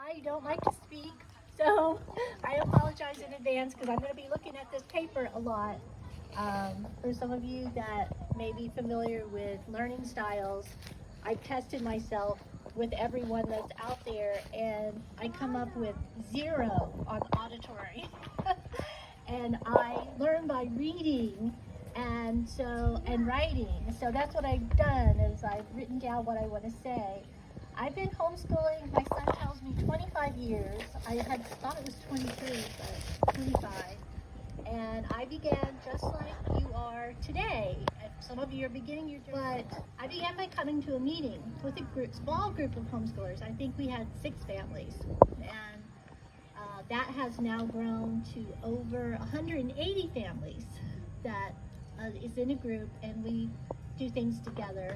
I don't like to speak, so I apologize in advance because I'm going to be looking at this paper a lot. For some of you that may be familiar with learning styles, I've tested myself with everyone that's out there, and I come up with 0 on auditory. And I learn by reading and writing. So that's what I've done is I've written down what I want to say. I've been homeschooling, my son tells me 25 years. I had thought it was 23, but 25. And I began just like you are today. Some of you are beginning your journey, but I began by coming to a meeting with a small group of homeschoolers. I think we had 6 families. And that has now grown to over 180 families that is in a group, and we do things together.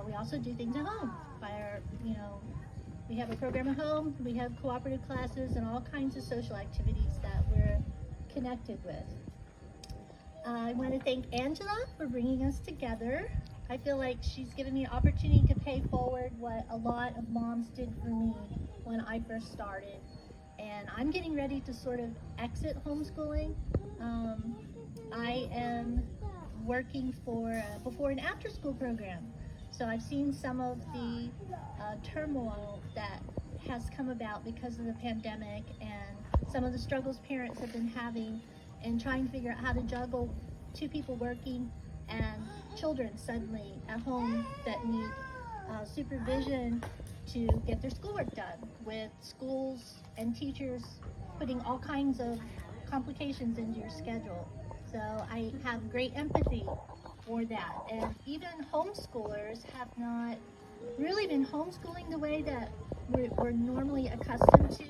We also do things at home. We have a program at home, we have cooperative classes and all kinds of social activities that we're connected with. I want to thank Angela for bringing us together. I feel like she's given me an opportunity to pay forward what a lot of moms did for me when I first started. And I'm getting ready to sort of exit homeschooling. I am working for a before and after school program. So I've seen some of the turmoil that has come about because of the pandemic and some of the struggles parents have been having and trying to figure out how to juggle 2 people working and children suddenly at home that need supervision to get their schoolwork done, with schools and teachers putting all kinds of complications into your schedule. So I have great empathy for that. And even homeschoolers have not really been homeschooling the way that we're normally accustomed to.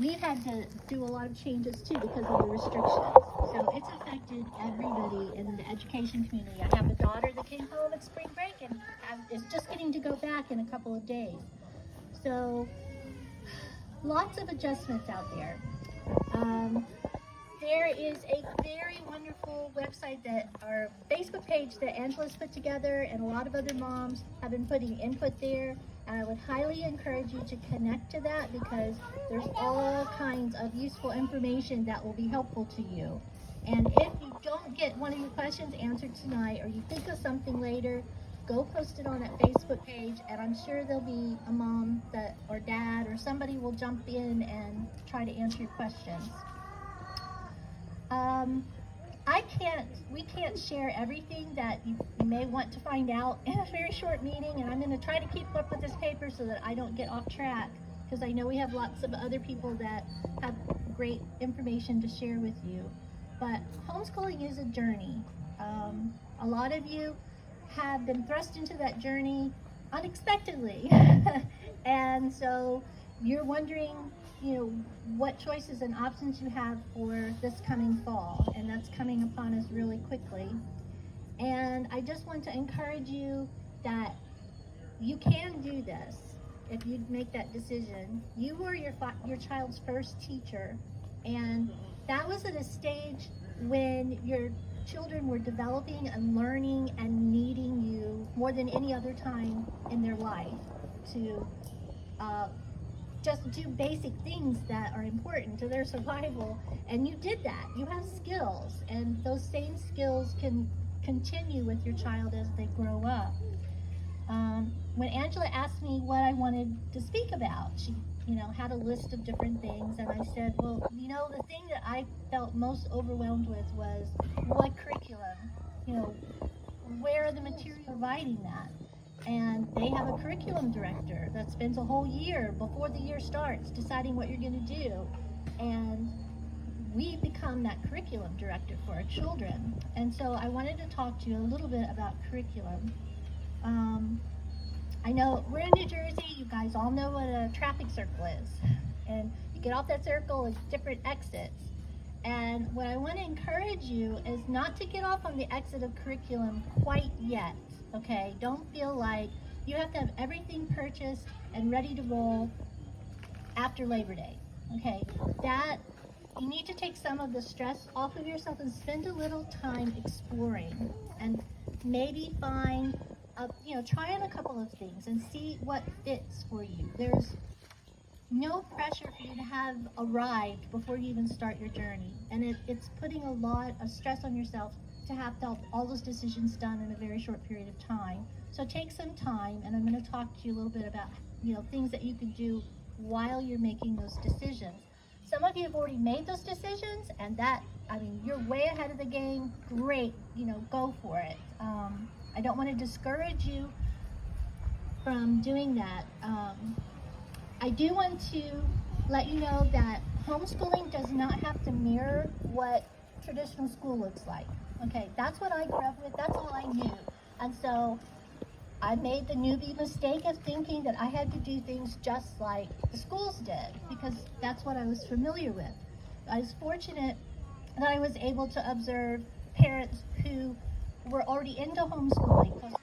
We've had to do a lot of changes too because of the restrictions. So it's affected everybody in the education community. I have a daughter that came home at spring break and is just getting to go back in a couple of days. So lots of adjustments out there. There is a very wonderful website our Facebook page that Angela's put together, and a lot of other moms have been putting input there. And I would highly encourage you to connect to that because there's all kinds of useful information that will be helpful to you. And if you don't get one of your questions answered tonight, or you think of something later, go post it on that Facebook page, and I'm sure there'll be a mom or dad or somebody will jump in and try to answer your questions. We can't share everything that you may want to find out in a very short meeting, and I'm going to try to keep up with this paper so that I don't get off track, because I know we have lots of other people that have great information to share with you. But homeschooling is a journey. A lot of you have been thrust into that journey unexpectedly. And so you're wondering, what choices and options you have for this coming fall, and that's coming upon us really quickly. And I just want to encourage you that you can do this if you make that decision. You were your child's first teacher, and that was at a stage when your children were developing and learning and needing you more than any other time in their life to just do basic things that are important to their survival, and you did that. You have skills, and those same skills can continue with your child as they grow up. When Angela asked me what I wanted to speak about, she had a list of different things, and I said, well, the thing that I felt most overwhelmed with was what curriculum, where are the materials providing that? And they have a curriculum director that spends a whole year before the year starts deciding what you're going to do. And we become that curriculum director for our children. And so I wanted to talk to you a little bit about curriculum. I know we're in New Jersey. You guys all know what a traffic circle is. And you get off that circle, it's different exits. And what I want to encourage you is not to get off on the exit of curriculum quite yet. Okay, don't feel like you have to have everything purchased and ready to roll after Labor Day. Okay, you need to take some of the stress off of yourself and spend a little time exploring and maybe find try on a couple of things and see what fits for you. There's no pressure for you to have arrived before you even start your journey. And it's putting a lot of stress on yourself to have all those decisions done in a very short period of time. So take some time, and I'm going to talk to you a little bit about, things that you can do while you're making those decisions. Some of you have already made those decisions, and you're way ahead of the game. Great, go for it. I don't want to discourage you from doing that. I do want to let you know that homeschooling does not have to mirror what traditional school looks like. Okay, that's what I grew up with, that's all I knew. And so I made the newbie mistake of thinking that I had to do things just like the schools did, because that's what I was familiar with. I was fortunate that I was able to observe parents who were already into homeschooling,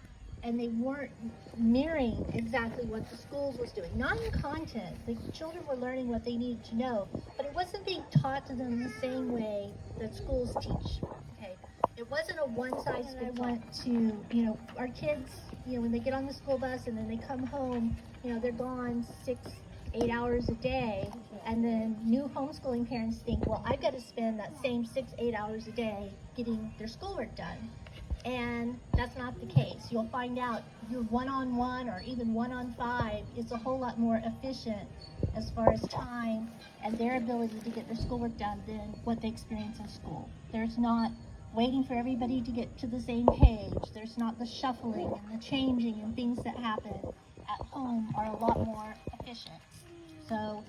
and they weren't mirroring exactly what the schools was doing. Not in content, the children were learning what they needed to know, but it wasn't being taught to them the same way that schools teach. Okay, it wasn't a one-size-fits-all. I want to, our kids, when they get on the school bus and then they come home, they're gone 6-8 hours a day, and then new homeschooling parents think, well, I've got to spend that same 6-8 hours a day getting their schoolwork done. And that's not the case. You'll find out your one-on-one or even one-on-5 is a whole lot more efficient as far as time and their ability to get their schoolwork done than what they experience in school. There's not waiting for everybody to get to the same page. There's not the shuffling and the changing, and things that happen at home are a lot more efficient. So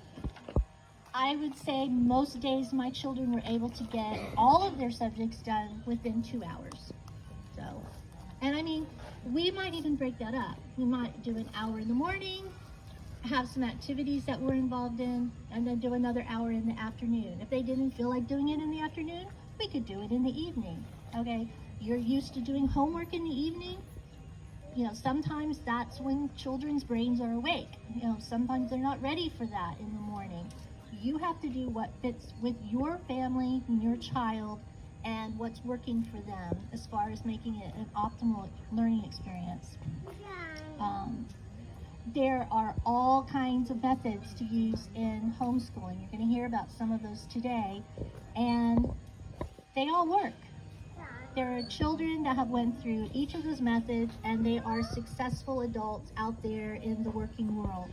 I would say most days my children were able to get all of their subjects done within 2 hours. And we might even break that up. We might do an hour in the morning, have some activities that we're involved in, and then do another hour in the afternoon. If they didn't feel like doing it in the afternoon, we could do it in the evening, okay? You're used to doing homework in the evening. Sometimes that's when children's brains are awake. Sometimes they're not ready for that in the morning. You have to do what fits with your family and your child and what's working for them as far as making it an optimal learning experience. There are all kinds of methods to use in homeschooling. You're going to hear about some of those today, and they all work. There are children that have went through each of those methods, and they are successful adults out there in the working world.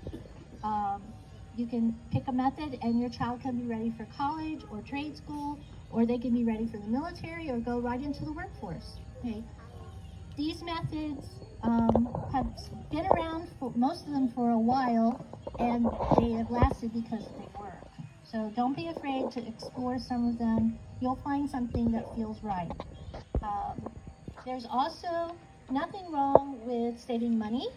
You can pick a method and your child can be ready for college or trade school, or they can be ready for the military or go right into the workforce. Okay? These methods have been around, for most of them, for a while, and they have lasted because they work. So don't be afraid to explore some of them. You'll find something that feels right. There's also nothing wrong with saving money.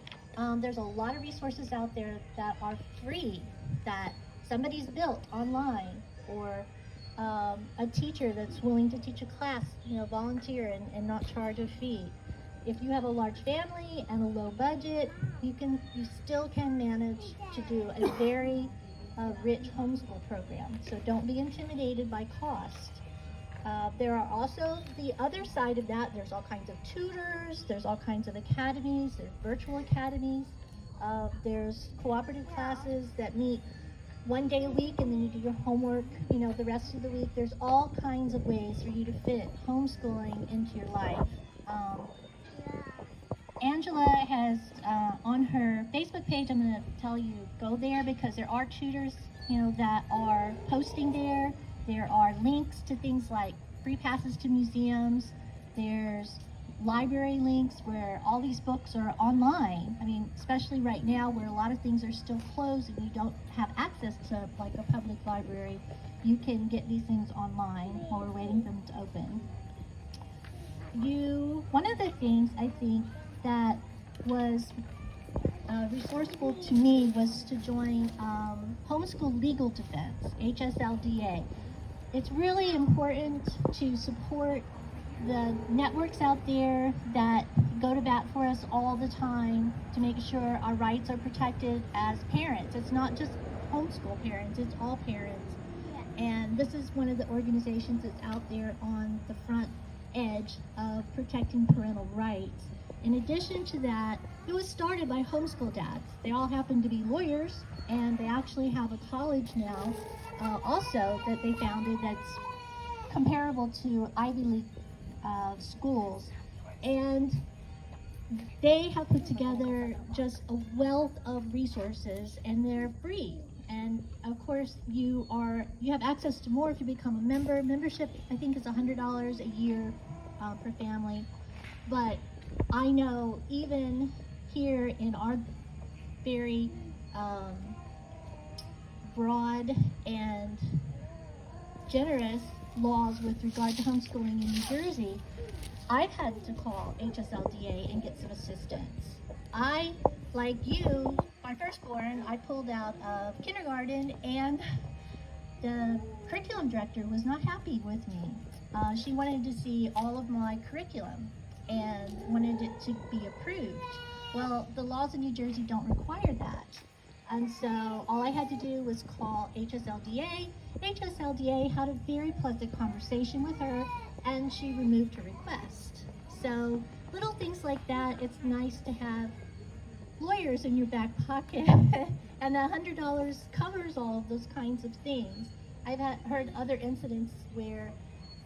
There's a lot of resources out there that are free, that somebody's built online, or a teacher that's willing to teach a class, volunteer and not charge a fee. If you have a large family and a low budget, you still can manage to do a very rich homeschool program. So don't be intimidated by cost. There are also the other side of that. There's all kinds of tutors, there's all kinds of academies, there's virtual academies, there's cooperative classes that meet one day a week and then you do your homework, the rest of the week. There's all kinds of ways for you to fit homeschooling into your life. Angela has on her Facebook page, I'm going to tell you, go there because there are tutors, that are posting there. There are links to things like free passes to museums. There's library links where all these books are online. Especially right now where a lot of things are still closed and you don't have access to like a public library, you can get these things online while we're waiting for them to open. One of the things I think that was resourceful to me was to join Homeschool Legal Defense, HSLDA. It's really important to support the networks out there that go to bat for us all the time to make sure our rights are protected as parents. It's not just homeschool parents, it's all parents. And this is one of the organizations that's out there on the front edge of protecting parental rights. In addition to that, it was started by homeschool dads. They all happen to be lawyers, and they actually have a college now also that they founded that's comparable to Ivy League schools. And they have put together just a wealth of resources, and they're free. And of course, you have access to more if you become a member. Membership, I think, is $100 a year per family. But I know even here in our very broad and generous laws with regard to homeschooling in New Jersey, I've had to call HSLDA and get some assistance. I, like you, my firstborn, I pulled out of kindergarten, and the curriculum director was not happy with me. She wanted to see all of my curriculum and wanted it to be approved. Well, the laws in New Jersey don't require that. And so all I had to do was call HSLDA. HSLDA had a very pleasant conversation with her, and she removed her request. So little things like that, it's nice to have lawyers in your back pocket. And the $100 covers all of those kinds of things. I've heard other incidents where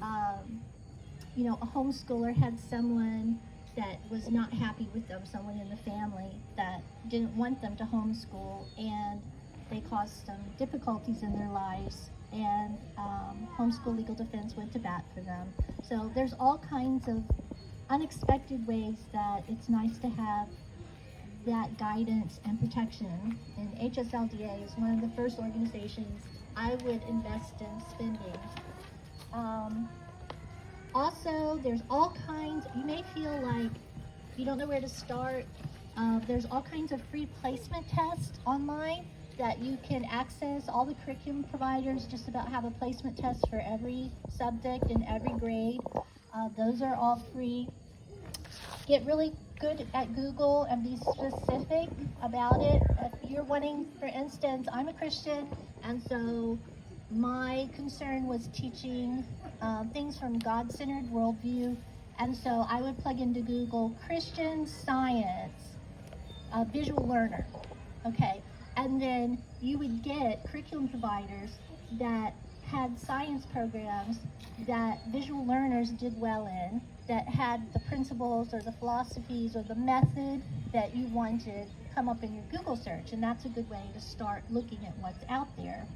a homeschooler had someone that was not happy with them, someone in the family that didn't want them to homeschool, and they caused some difficulties in their lives, and Homeschool Legal Defense went to bat for them. So there's all kinds of unexpected ways that it's nice to have that guidance and protection, and HSLDA is one of the first organizations I would invest in spending. Also, there's all kinds, you may feel like you don't know where to start. There's all kinds of free placement tests online that you can access. All the curriculum providers just about have a placement test for every subject in every grade. Those are all free. Get really good at Google and be specific about it. If you're wanting, for instance, I'm a Christian, and so my concern was teaching things from God-centered worldview, and so I would plug into Google Christian Science, visual learner, okay? And then you would get curriculum providers that had science programs that visual learners did well in, that had the principles or the philosophies or the method that you wanted come up in your Google search, and that's a good way to start looking at what's out there.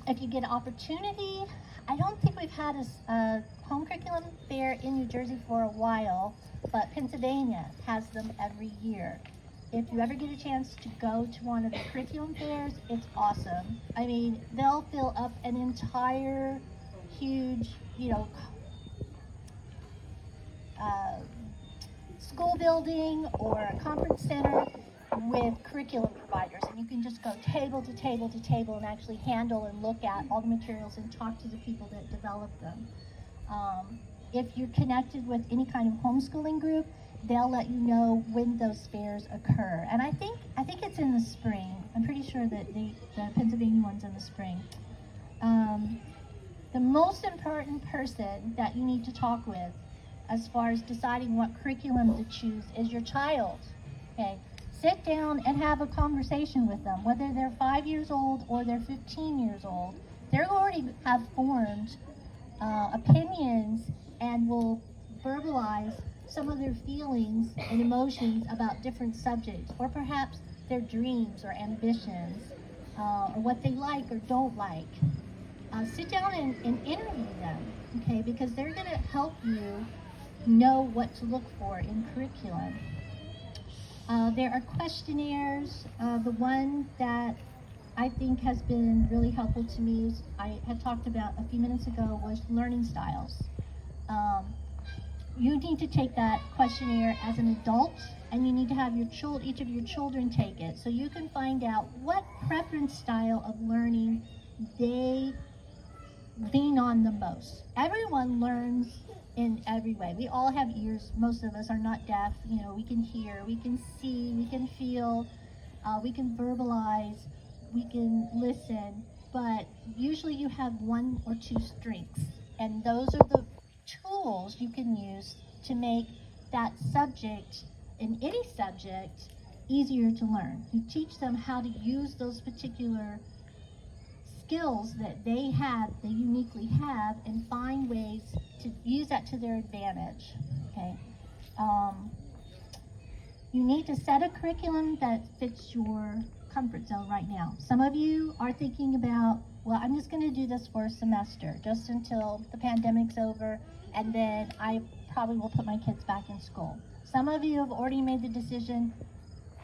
If you get an opportunity, I don't think we've had a home curriculum fair in New Jersey for a while, but Pennsylvania has them every year. If you ever get a chance to go to one of the curriculum fairs, it's awesome. I mean, they'll fill up an entire huge, school building or a conference center with curriculum providers, and you can just go table to table to table and actually handle and look at all the materials and talk to the people that develop them. If you're connected with any kind of homeschooling group, they'll let you know when those fairs occur. And I think it's in the spring. I'm pretty sure that the Pennsylvania one's in the spring. The most important person that you need to talk with as far as deciding what curriculum to choose is your child. Okay, sit down and have a conversation with them, whether they're 5 years old or they're 15 years old. They already have formed opinions and will verbalize some of their feelings and emotions about different subjects, or perhaps their dreams or ambitions, or what they like or don't like. Sit down and interview them, okay, because they're going to help you know what to look for in curriculum. There are questionnaires. The one that I think has been really helpful to me, is I had talked about a few minutes ago, was learning styles. You need to take that questionnaire as an adult, and you need to have each of your children take it, so you can find out what preference style of learning they lean on the most. Everyone learns in every way. We all have ears. Most of us are not deaf. We can hear, we can see, we can feel, we can verbalize, we can listen, but usually you have one or two strengths. And those are the tools you can use to make that subject, in any subject, easier to learn. You teach them how to use those particular skills that they have, they uniquely have, and find ways to use that to their advantage. Okay. You need to set a curriculum that fits your comfort zone right now. Some of you are thinking about, well, I'm just going to do this for a semester, just until the pandemic's over, and then I probably will put my kids back in school. Some of you have already made the decision,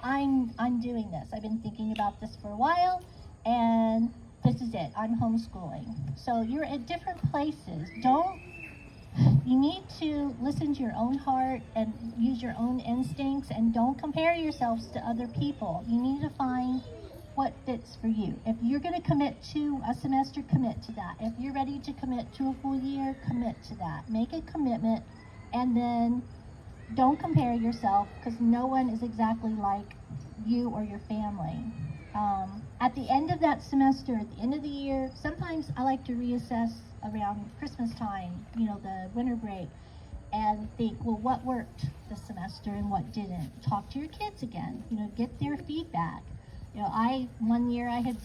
I'm doing this. I've been thinking about this for a while, and this is it. I'm homeschooling. So you're at different places. You need to listen to your own heart and use your own instincts, and don't compare yourselves to other people. You need to find what fits for you. If you're going to commit to a semester, commit to that. If you're ready to commit to a full year, commit to that. Make a commitment, and then don't compare yourself, because no one is exactly like you or your family. At the end of that semester, at the end of the year, sometimes I like to reassess around Christmas time, the winter break, and think, well, what worked this semester and what didn't? Talk to your kids again, get their feedback. One year I had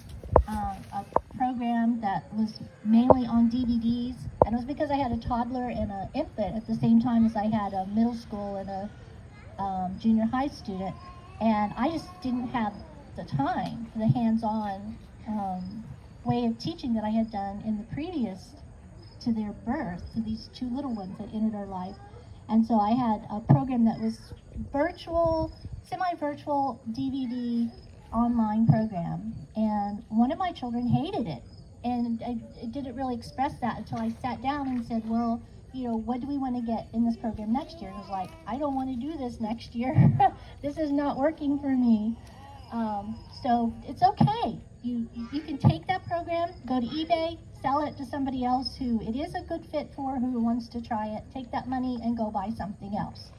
a program that was mainly on DVDs, and it was because I had a toddler and an infant at the same time as I had a middle school and a junior high student, and I just didn't have the time for the hands-on way of teaching that I had done in the previous to their birth, to these two little ones that entered our life. And so I had a program that was virtual, semi-virtual DVD online program, and one of my children hated it, and I didn't really express that until I sat down and said, well, what do we want to get in this program next year? And I was like, I don't want to do this next year. This is not working for me. So it's okay. You can take that program, go to eBay, sell it to somebody else who it is a good fit for, who wants to try it. Take that money and go buy something else.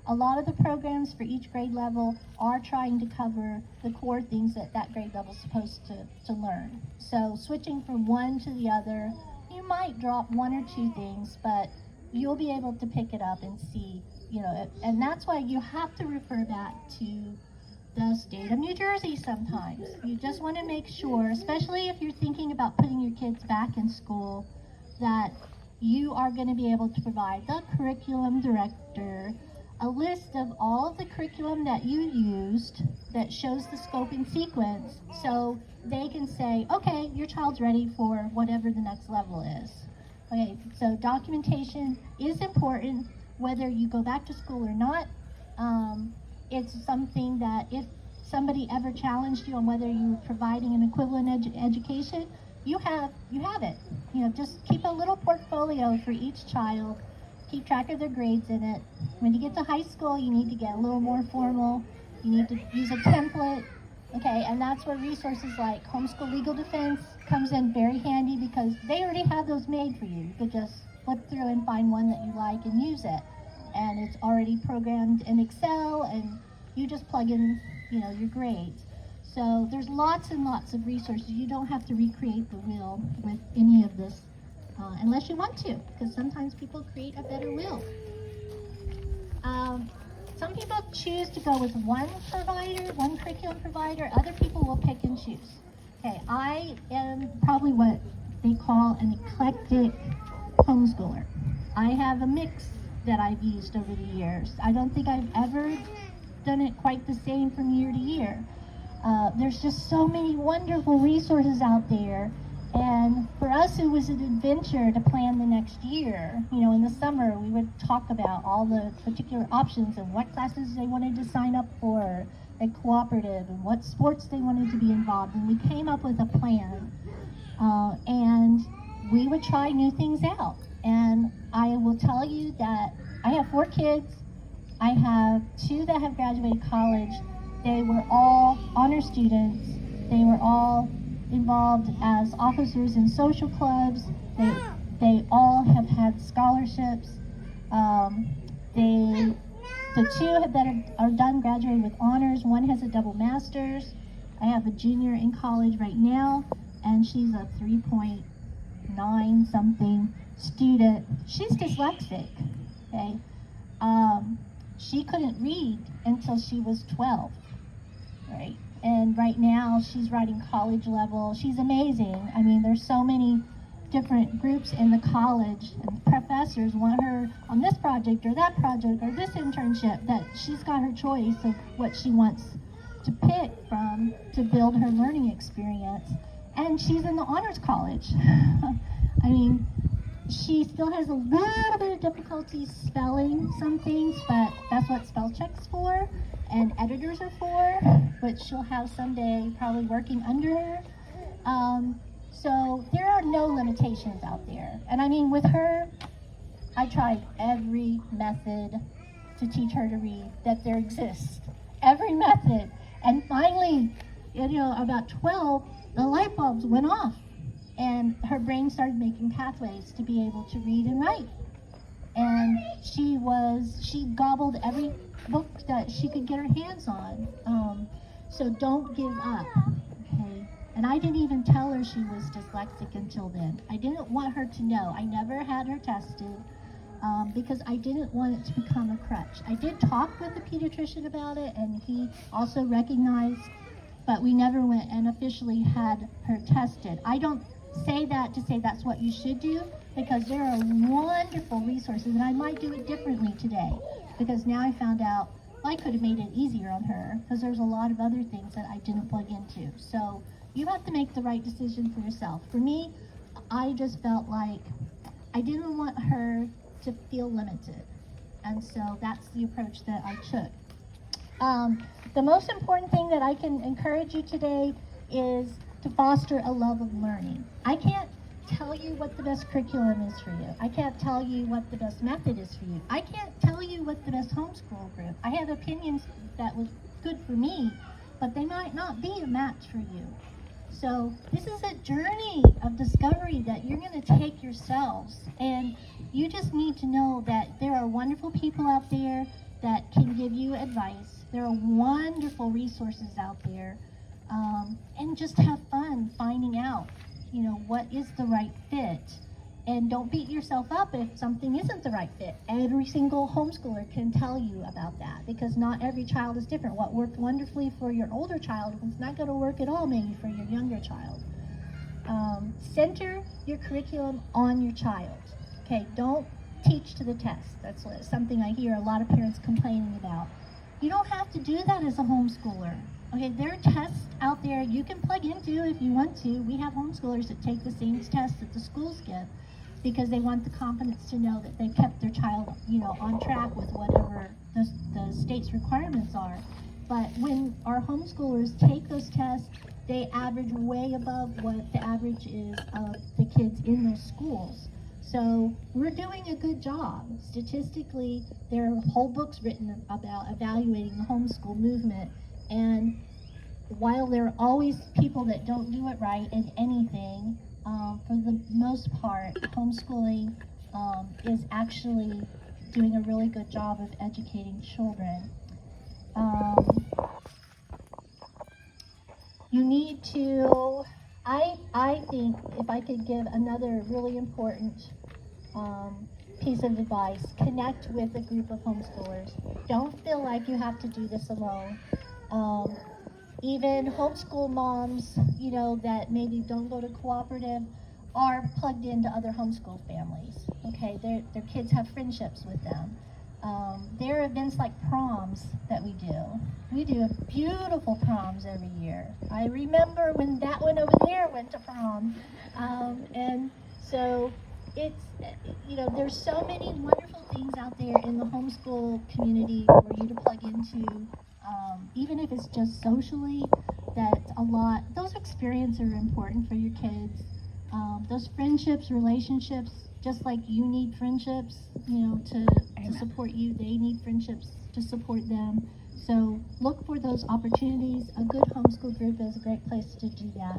A lot of the programs for each grade level are trying to cover the core things that grade level is supposed to learn. So switching from one to the other, you might drop one or two things, but you'll be able to pick it up and see, and that's why you have to refer back to the state of New Jersey sometimes. You just want to make sure, especially if you're thinking about putting your kids back in school, that you are going to be able to provide the curriculum director a list of all of the curriculum that you used that shows the scope and sequence, so they can say, okay, your child's ready for whatever the next level is. Okay, so documentation is important whether you go back to school or not. It's something that if somebody ever challenged you on whether you were providing an equivalent education, you have it. Just keep a little portfolio for each child. Keep track of their grades in it. When you get to high school, you need to get a little more formal. You need to use a template. Okay, and that's where resources like Homeschool Legal Defense comes in very handy, because they already have those made for you. You could just flip through and find one that you like and use it. And it's already programmed in Excel, and you just plug in, your grades. So there's lots and lots of resources. You don't have to recreate the wheel with any of this, unless you want to, because sometimes people create a better wheel. Some people choose to go with one provider, one curriculum provider. Other people will pick and choose. Okay, I am probably what they call an eclectic homeschooler. I have a mix that I've used over the years. I don't think I've ever done it quite the same from year to year. There's just so many wonderful resources out there, and for us it was an adventure to plan the next year. In the summer we would talk about all the particular options and what classes they wanted to sign up for at cooperative and what sports they wanted to be involved in. We came up with a plan, and we would try new things out. And I will tell you that I have 4 kids. I have 2 that have graduated college. They were all honor students. They were all involved as officers in social clubs. They all have had scholarships. The 2 that are done graduating with honors. One has a double master's. I have a junior in college right now, and she's a 3.0 9-something student. She's dyslexic, okay? She couldn't read until she was 12, right? And right now she's writing college level. She's amazing. I mean, there's so many different groups in the college, and professors want her on this project or that project or this internship, that she's got her choice of what she wants to pick from to build her learning experience. And she's in the honors college. I mean, she still has a little bit of difficulty spelling some things, but that's what spell check's for and editors are for, which she'll have someday probably working under her. So there are no limitations out there. And I mean, with her, I tried every method to teach her to read that there exists. Every method. And finally, about 12, the light bulbs went off. And her brain started making pathways to be able to read and write. And she gobbled every book that she could get her hands on. So don't give up, okay? And I didn't even tell her she was dyslexic until then. I didn't want her to know. I never had her tested because I didn't want it to become a crutch. I did talk with the pediatrician about it, and he also recognized, but we never went and officially had her tested. I don't say that to say that's what you should do, because there are wonderful resources, and I might do it differently today, because now I found out I could have made it easier on her, because there's a lot of other things that I didn't plug into. So you have to make the right decision for yourself. For me, I just felt like I didn't want her to feel limited, and so that's the approach that I took. The most important thing that I can encourage you today is to foster a love of learning. I can't tell you what the best curriculum is for you. I can't tell you what the best method is for you. I can't tell you what the best homeschool group. I have opinions that was good for me, but they might not be a match for you. So this is a journey of discovery that you're going to take yourselves, and you just need to know that there are wonderful people out there that can give you advice. There are wonderful resources out there, and just have fun finding out, what is the right fit. And don't beat yourself up if something isn't the right fit. Every single homeschooler can tell you about that, because not every child is different. What worked wonderfully for your older child is not going to work at all maybe for your younger child. Center your curriculum on your child. Okay, don't teach to the test. That's something I hear a lot of parents complaining about. You don't have to do that as a homeschooler. Okay, there are tests out there you can plug into if you want to. We have homeschoolers that take the same tests that the schools give, because they want the confidence to know that they've kept their child, on track with whatever the state's requirements are. But when our homeschoolers take those tests, they average way above what the average is of the kids in those schools. So we're doing a good job. Statistically, there are whole books written about evaluating the homeschool movement. And while there are always people that don't do it right in anything, for the most part, homeschooling is actually doing a really good job of educating children. You need to, I think, if I could give another really important piece of advice, connect with a group of homeschoolers. Don't feel like you have to do this alone. Even homeschool moms, that maybe don't go to cooperative, are plugged into other homeschool families. Okay, their kids have friendships with them. There are events like proms that we do. We do beautiful proms every year. I remember when that one over there went to prom. And so it's, there's so many wonderful things out there in the homeschool community for you to plug into. Even if it's just socially, that's a lot. Those experiences are important for your kids. Those friendships, relationships, just like you need friendships, to support you, they need friendships to support them. So look for those opportunities. A good homeschool group is a great place to do that.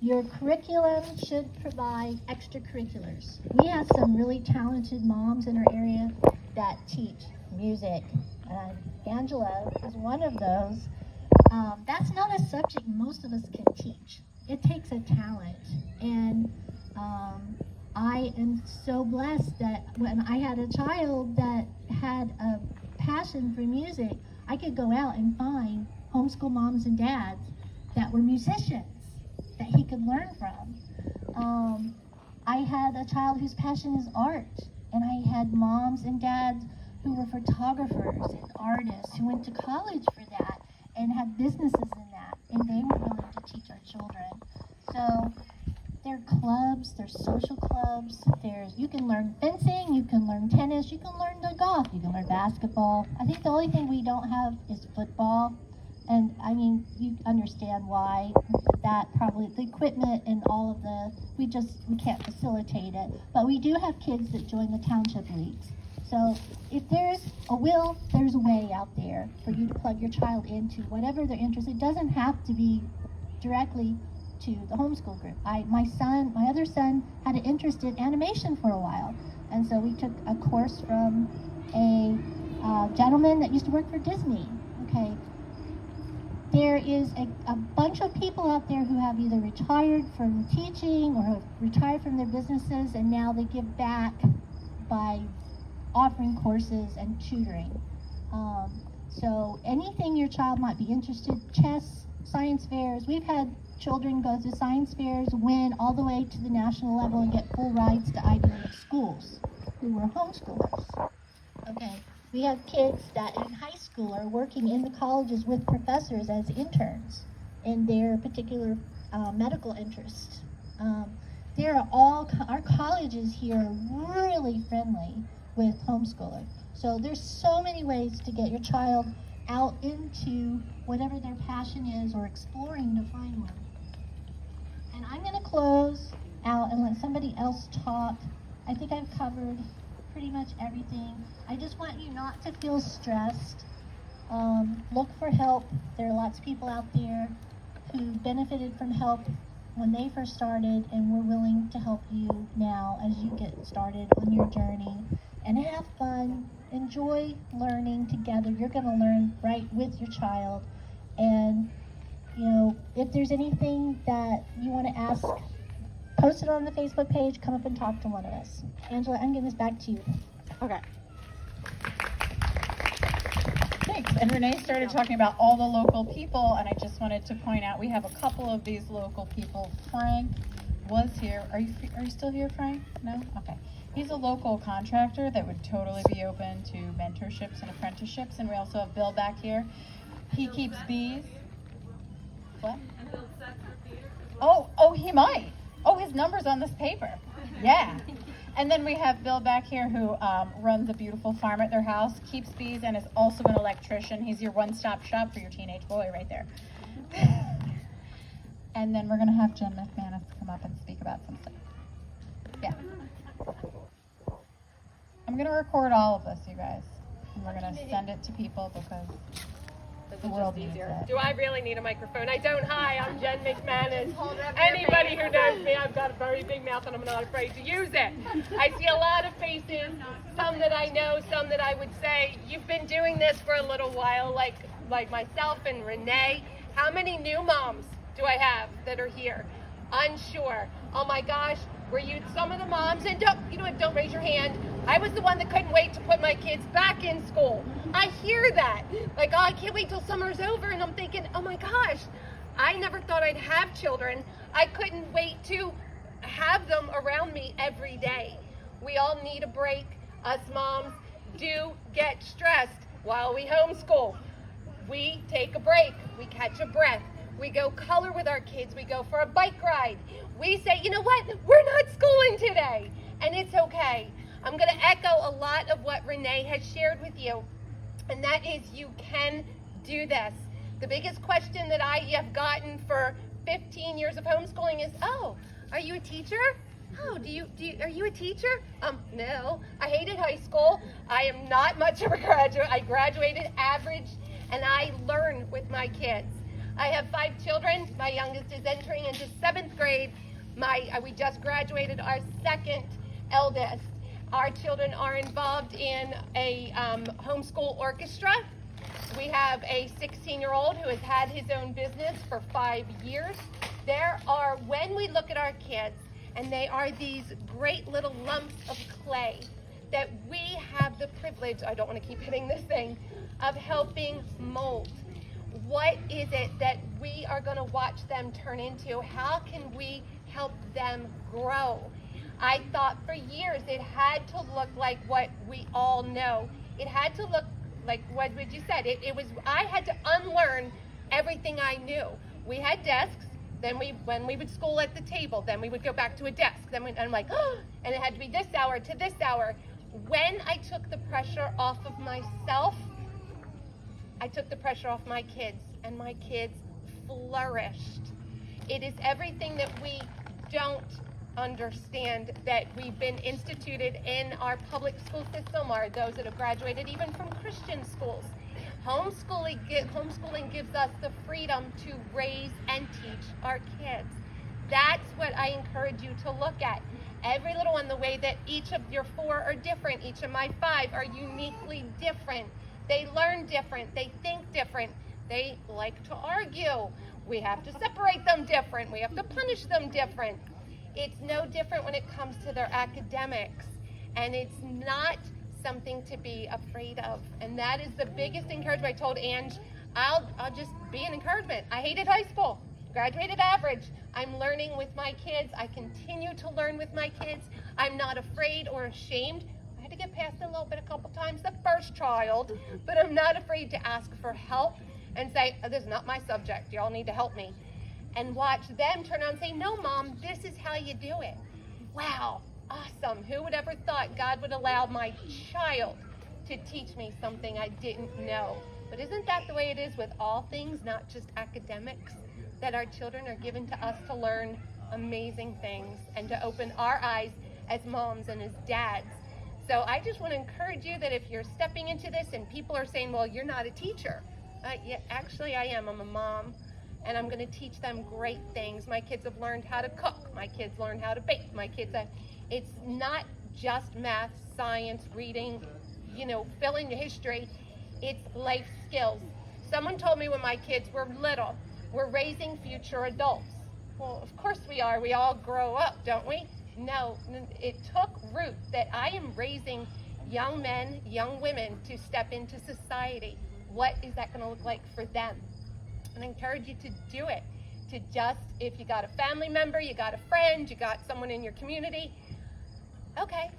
Your curriculum should provide extracurriculars. We have some really talented moms in our area that teach music. Angela is one of those. That's not a subject most of us can teach. it takes a talent. And I am so blessed that when I had a child that had a passion for music, I could go out and find homeschool moms and dads that were musicians that he could learn from. I had a child whose passion is art, and I had moms and dads who were photographers and artists who went to college for that and had businesses in that, and they were willing to teach our children. So there are clubs, there's social clubs, you can learn fencing, you can learn tennis, you can learn the golf, you can learn basketball. I think the only thing we don't have is football. And I mean, you understand why that probably, the equipment and all of we can't facilitate it. But we do have kids that join the township leagues. So if there's a will, there's a way out there for you to plug your child into whatever they're interested. It doesn't have to be directly to the homeschool group. My other son had an interest in animation for a while. And so we took a course from a gentleman that used to work for Disney. Okay. There is a bunch of people out there who have either retired from teaching or have retired from their businesses, and now they give back by offering courses and tutoring. So anything your child might be interested, chess, science fairs. We've had children go to science fairs, win all the way to the national level, and get full rides to Ivy League schools who were homeschoolers. Okay. We have kids that in high school are working in the colleges with professors as interns in their particular medical interest. Our colleges here are really friendly with homeschooling. So there's so many ways to get your child out into whatever their passion is or exploring to find one. And I'm going to close out and let somebody else talk. I think I've covered pretty much everything. I just want you not to feel stressed. Look for help. There are lots of people out there who benefited from help when they first started, and we're willing to help you now as you get started on your journey. And have fun. Enjoy learning together. You're going to learn right with your child. And, if there's anything that you want to ask, post it on the Facebook page, come up and talk to one of us. Angela, I'm giving this back to you. Okay. Thanks. And Renee started talking about all the local people, and I just wanted to point out we have a couple of these local people. Frank was here. Are you still here, Frank? No? Okay. He's a local contractor that would totally be open to mentorships and apprenticeships, and we also have Bill back here. He keeps bees. What? Oh, he might. Oh, his number's on this paper. Yeah. And then we have Bill back here who runs a beautiful farm at their house, keeps bees, and is also an electrician. He's your one-stop shop for your teenage boy right there. And then we're going to have Jen McManus come up and speak about some stuff. Yeah. I'm going to record all of this, you guys. And we're going to send it to people because the world needs it. Do I really need a microphone? I don't. Hi, I'm Jen McManus. Anybody who knows me, I've got a very big mouth and I'm not afraid to use it. I see a lot of faces, some that I know, some that I would say, you've been doing this for a little while, like myself and Renee. How many new moms do I have that are here? Unsure. Oh my gosh, were you some of the moms? And don't raise your hand. I was the one that couldn't wait to put my kids back in school. I hear that. Like, oh, I can't wait till summer's over. And I'm thinking, oh my gosh, I never thought I'd have children. I couldn't wait to have them around me every day. We all need a break. Us moms do get stressed while we homeschool. We take a break. We catch a breath. We go color with our kids. We go for a bike ride. We say, you know what? We're not schooling today. And it's okay. I'm going to echo a lot of what Renee has shared with you. And that is, you can do this. The biggest question that I have gotten for 15 years of homeschooling is, oh, are you a teacher? Oh, are you a teacher? No. I hated high school. I am not much of a graduate. I graduated average, and I learn with my kids. I have 5 children. My youngest is entering into 7th grade. We just graduated our 2nd eldest. Our children are involved in a homeschool orchestra. We have a 16-year-old who has had his own business for 5 years. When we look at our kids, and they are these great little lumps of clay that we have the privilege, I don't want to keep hitting this thing, of helping mold. What is it that we are going to watch them turn into? How can we help them grow? I thought for years it had to look like what we all know. It had to look like what you said. I had to unlearn everything I knew. We had desks. Then when we would school at the table, then we would go back to a desk. And I'm like, oh, and it had to be this hour to this hour. When I took the pressure off of myself, I took the pressure off my kids, and my kids flourished. It is everything that we don't understand that we've been instituted in our public school system, or those that have graduated even from Christian schools. Homeschooling gives us the freedom to raise and teach our kids. That's what I encourage you to look at. Every little one, the way that each of your 4 are different, each of my 5 are uniquely different. They learn different, they think different, they like to argue. We have to separate them different, we have to punish them different. It's no different when it comes to their academics, and it's not something to be afraid of. And that is the biggest encouragement. I told Ange, I'll just be an encouragement. I hated high school, graduated average. I'm learning with my kids. I continue to learn with my kids. I'm not afraid or ashamed. I had to get past it a little bit a couple times, the first child, but I'm not afraid to ask for help and say, oh, this is not my subject. Y'all need to help me. And watch them turn around and say, no, Mom, this is how you do it. Wow. Awesome. Who would ever thought God would allow my child to teach me something I didn't know? But isn't that the way it is with all things, not just academics, that our children are given to us to learn amazing things and to open our eyes as moms and as dads? So I just want to encourage you that if you're stepping into this and people are saying, well, you're not a teacher. Yeah, actually I am. I'm a mom. And I'm going to teach them great things. My kids have learned how to cook. My kids learned how to bake. It's not just math, science, reading, fill in your history. It's life skills. Someone told me when my kids were little, we're raising future adults. Well, of course we are. We all grow up, don't we? No, it took root that I am raising young men, young women to step into society. What is that going to look like for them? And I encourage you to do it. If you got a family member, you got a friend, you got someone in your community, okay,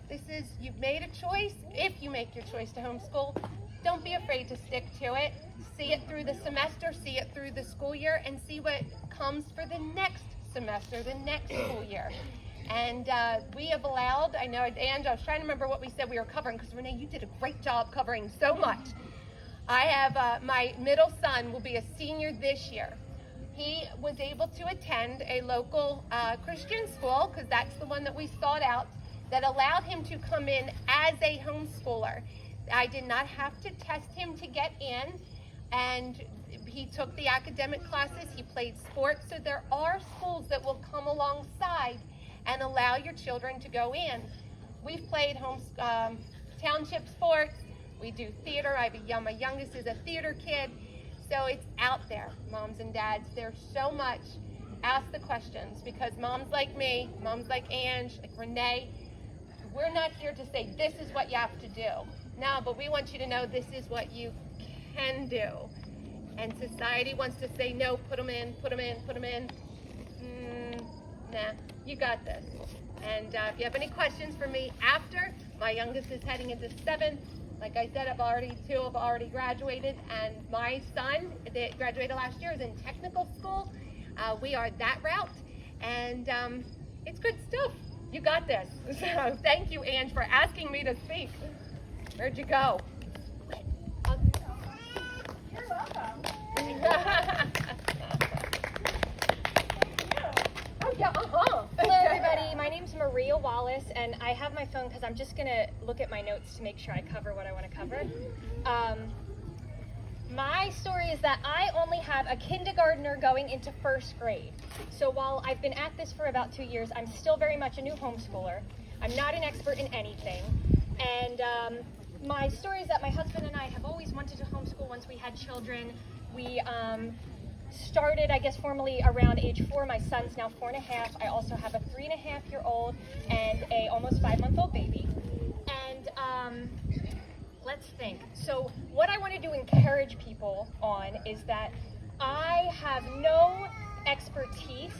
you've made a choice. If you make your choice to homeschool, don't be afraid to stick to it. See it through the semester, see it through the school year, and see what comes for the next semester, the next school year. And we have allowed, I know, Ange, I was trying to remember what we said we were covering, because Renee, you did a great job covering so much. I have, my middle son will be a senior this year. He was able to attend a local Christian school, because that's the one that we sought out, that allowed him to come in as a homeschooler. I did not have to test him to get in, and he took the academic classes, he played sports, so there are schools that will come alongside and allow your children to go in. We've played township sports, we do theater. My youngest is a theater kid. So it's out there, moms and dads. There's so much. Ask the questions, because moms like me, moms like Ange, like Renee, we're not here to say this is what you have to do. No, but we want you to know this is what you can do. And society wants to say, no, put them in. Nah, you got this. And if you have any questions for me after, my youngest is heading into 7th. Like I said, two have already graduated, and my son that graduated last year is in technical school. We are that route, and it's good stuff. You got this. So thank you, Ange, for asking me to speak. Where'd you go? You're welcome. Hello everybody, my name's Maria Wallace, and I have my phone because I'm just going to look at my notes to make sure I cover what I want to cover. My story is that I only have a kindergartner going into 1st grade. So while I've been at this for about 2 years, I'm still very much a new homeschooler. I'm not an expert in anything. And my story is that my husband and I have always wanted to homeschool once we had children. We started, I guess, formally around age 4. My son's now 4.5. I also have a 3.5-year-old and a almost 5-month-old baby. And let's think. So what I wanted to encourage people on is that I have no expertise,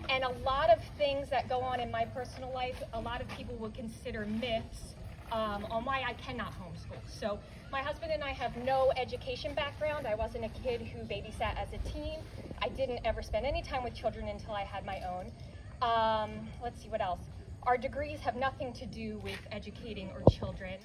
and a lot of things that go on in my personal life, a lot of people would consider myths on why I cannot homeschool. So my husband and I have no education background. I wasn't a kid who babysat as a teen. I didn't ever spend any time with children until I had my own. Let's see what else. Our degrees have nothing to do with educating or children.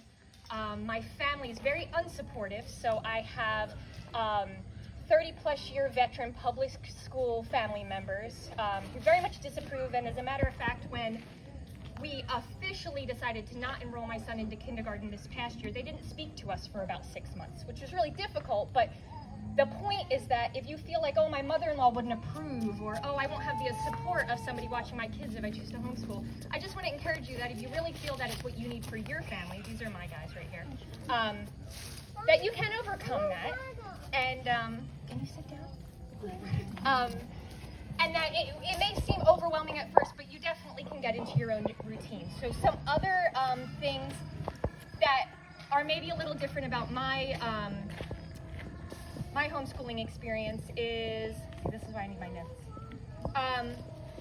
My family is very unsupportive, so I have 30-plus year veteran public school family members who very much disapprove, and as a matter of fact, when we officially decided to not enroll my son into kindergarten this past year, they didn't speak to us for about 6 months, which was really difficult. But the point is that if you feel like, oh, my mother-in-law wouldn't approve, or oh, I won't have the support of somebody watching my kids if I choose to homeschool, I just want to encourage you that if you really feel that it's what you need for your family, these are my guys right here, that you can overcome that. And can you sit down? And that it may seem overwhelming at first, but you definitely can get into your own routine. So some other things that are maybe a little different about my my homeschooling experience is, this is why I need my notes.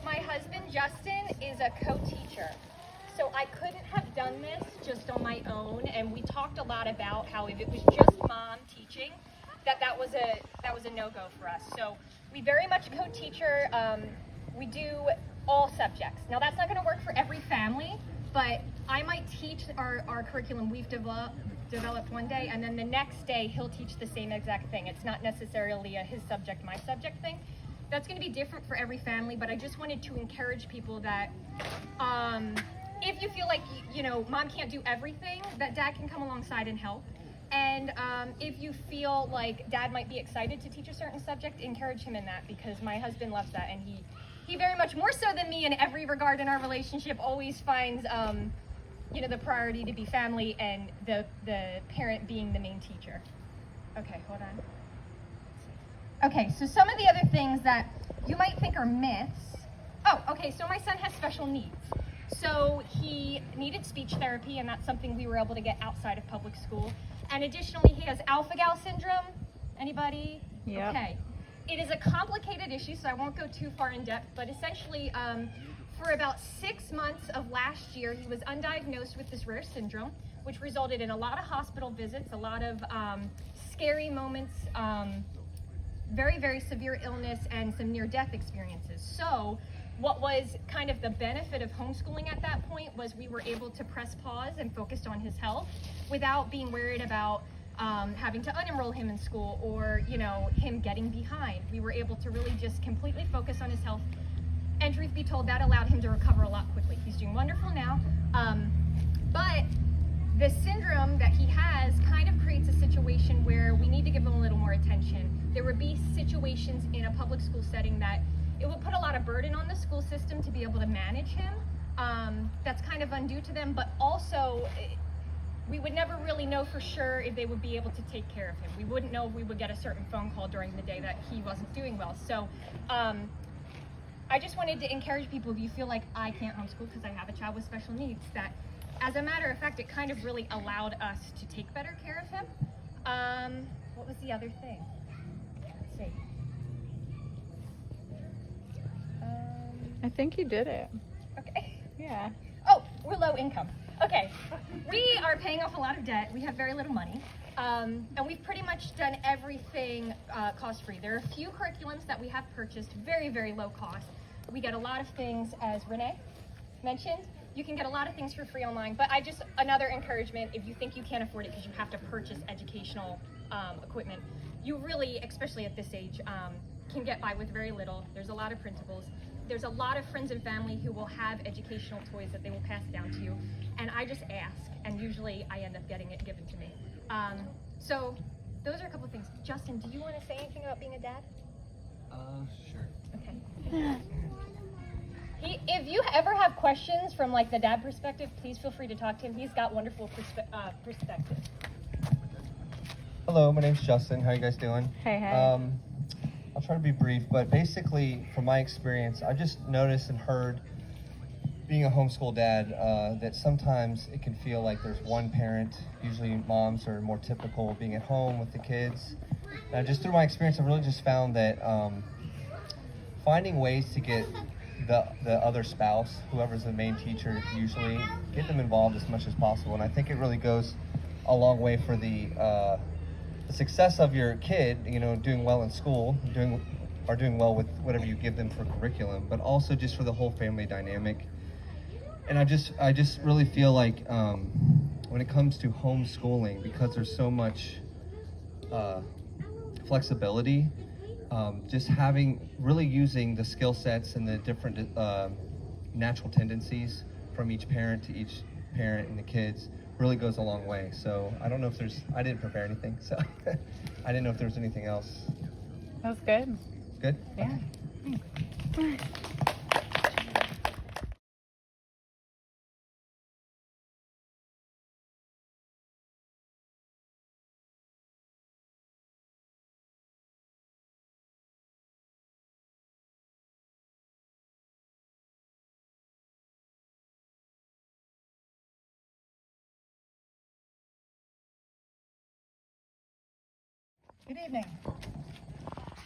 My husband, Justin, is a co-teacher. So I couldn't have done this just on my own, and we talked a lot about how if it was just mom teaching, that was a no-go for us. So we very much co-teacher. We do all subjects. Now that's not going to work for every family, but I might teach our curriculum we've developed one day, and then the next day he'll teach the same exact thing. It's not necessarily a his subject, my subject thing. That's going to be different for every family, but I just wanted to encourage people that if you feel like, you know, mom can't do everything, that dad can come alongside and help. And if you feel like dad might be excited to teach a certain subject, encourage him in that, because my husband loves that, and he very much, more so than me in every regard in our relationship, always finds you know, the priority to be family and the parent being the main teacher. Okay, hold on. Okay, so some of the other things that you might think are myths. Oh, okay, so my son has special needs. So he needed speech therapy, and that's something we were able to get outside of public school. And additionally, he has alpha-gal syndrome. Anybody? Yeah. Okay. It is a complicated issue, so I won't go too far in depth, but essentially, for about 6 months of last year, he was undiagnosed with this rare syndrome, which resulted in a lot of hospital visits, a lot of scary moments, very, very severe illness, and some near-death experiences. So what was kind of the benefit of homeschooling at that point was we were able to press pause and focus on his health without being worried about having to unenroll him in school or, you know, him getting behind. We were able to really just completely focus on his health. And truth be told, that allowed him to recover a lot quickly. He's doing wonderful now. But the syndrome that he has kind of creates a situation where we need to give him a little more attention. There would be situations in a public school setting that it would put a lot of burden on the school system to be able to manage him. That's kind of undue to them, but also we would never really know for sure if they would be able to take care of him. We wouldn't know if we would get a certain phone call during the day that he wasn't doing well. So I just wanted to encourage people, if you feel like I can't homeschool because I have a child with special needs, that as a matter of fact, it kind of really allowed us to take better care of him. What was the other thing? Let's see. I think you did it. Okay. Yeah. Oh, we're low income. Okay. We are paying off a lot of debt. We have very little money. And we've pretty much done everything cost-free. There are a few curriculums that we have purchased, very, very low cost. We get a lot of things, as Renee mentioned. You can get a lot of things for free online, but another encouragement, if you think you can't afford it because you have to purchase educational equipment, you really, especially at this age, can get by with very little. There's a lot of printables. There's a lot of friends and family who will have educational toys that they will pass down to you, and I just ask, and usually I end up getting it given to me. So those are a couple of things. Justin, do you want to say anything about being a dad? Sure. Okay. If you ever have questions from like the dad perspective, please feel free to talk to him. He's got wonderful perspective. Hello, my name's Justin. How you guys doing? Hey, hey. I'll try to be brief, but basically, from my experience, I just noticed and heard, being a homeschool dad, that sometimes it can feel like there's one parent. Usually, moms are more typical of being at home with the kids. And just through my experience, I've really just found that finding ways to get the other spouse, whoever's the main teacher, usually get them involved as much as possible. And I think it really goes a long way for the success of your kid, you know, doing well in school, doing well with whatever you give them for curriculum, but also just for the whole family dynamic. And I just really feel like when it comes to homeschooling, because there's so much flexibility, just really using the skill sets and the different natural tendencies from each parent to each parent and the kids really goes a long way. So I don't know if I didn't prepare anything, so I didn't know if there was anything else. That was good. Good? Yeah. Good evening.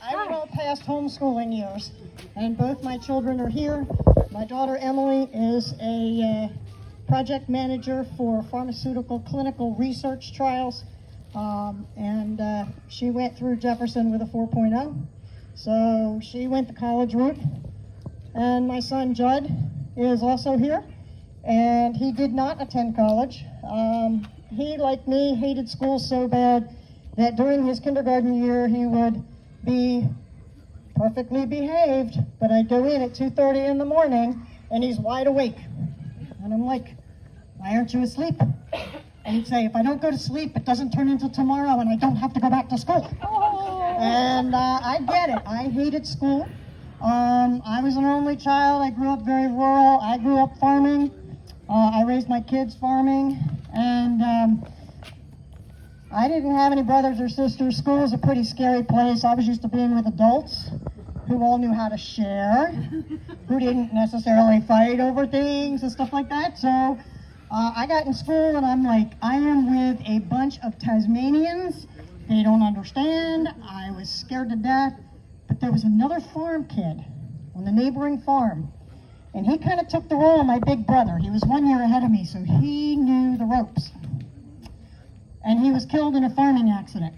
I went all past homeschooling years, and both my children are here. My daughter Emily is a project manager for pharmaceutical clinical research trials, and she went through Jefferson with a 4.0, so she went the college route. And my son Judd is also here, and he did not attend college. He, like me, hated school so bad that during his kindergarten year he would be perfectly behaved, but I'd go in at 2:30 in the morning and he's wide awake. And I'm like, why aren't you asleep? And he'd say, if I don't go to sleep, it doesn't turn into tomorrow and I don't have to go back to school. And I get it. I hated school. I was an only child. I grew up very rural. I grew up farming. I raised my kids farming. And I didn't have any brothers or sisters. School was a pretty scary place. I was used to being with adults who all knew how to share, who didn't necessarily fight over things and stuff like that. So I got in school and I'm like, I am with a bunch of Tasmanians. They don't understand. I was scared to death. But there was another farm kid on the neighboring farm. And he kind of took the role of my big brother. He was 1 year ahead of me, so he knew the ropes. And he was killed in a farming accident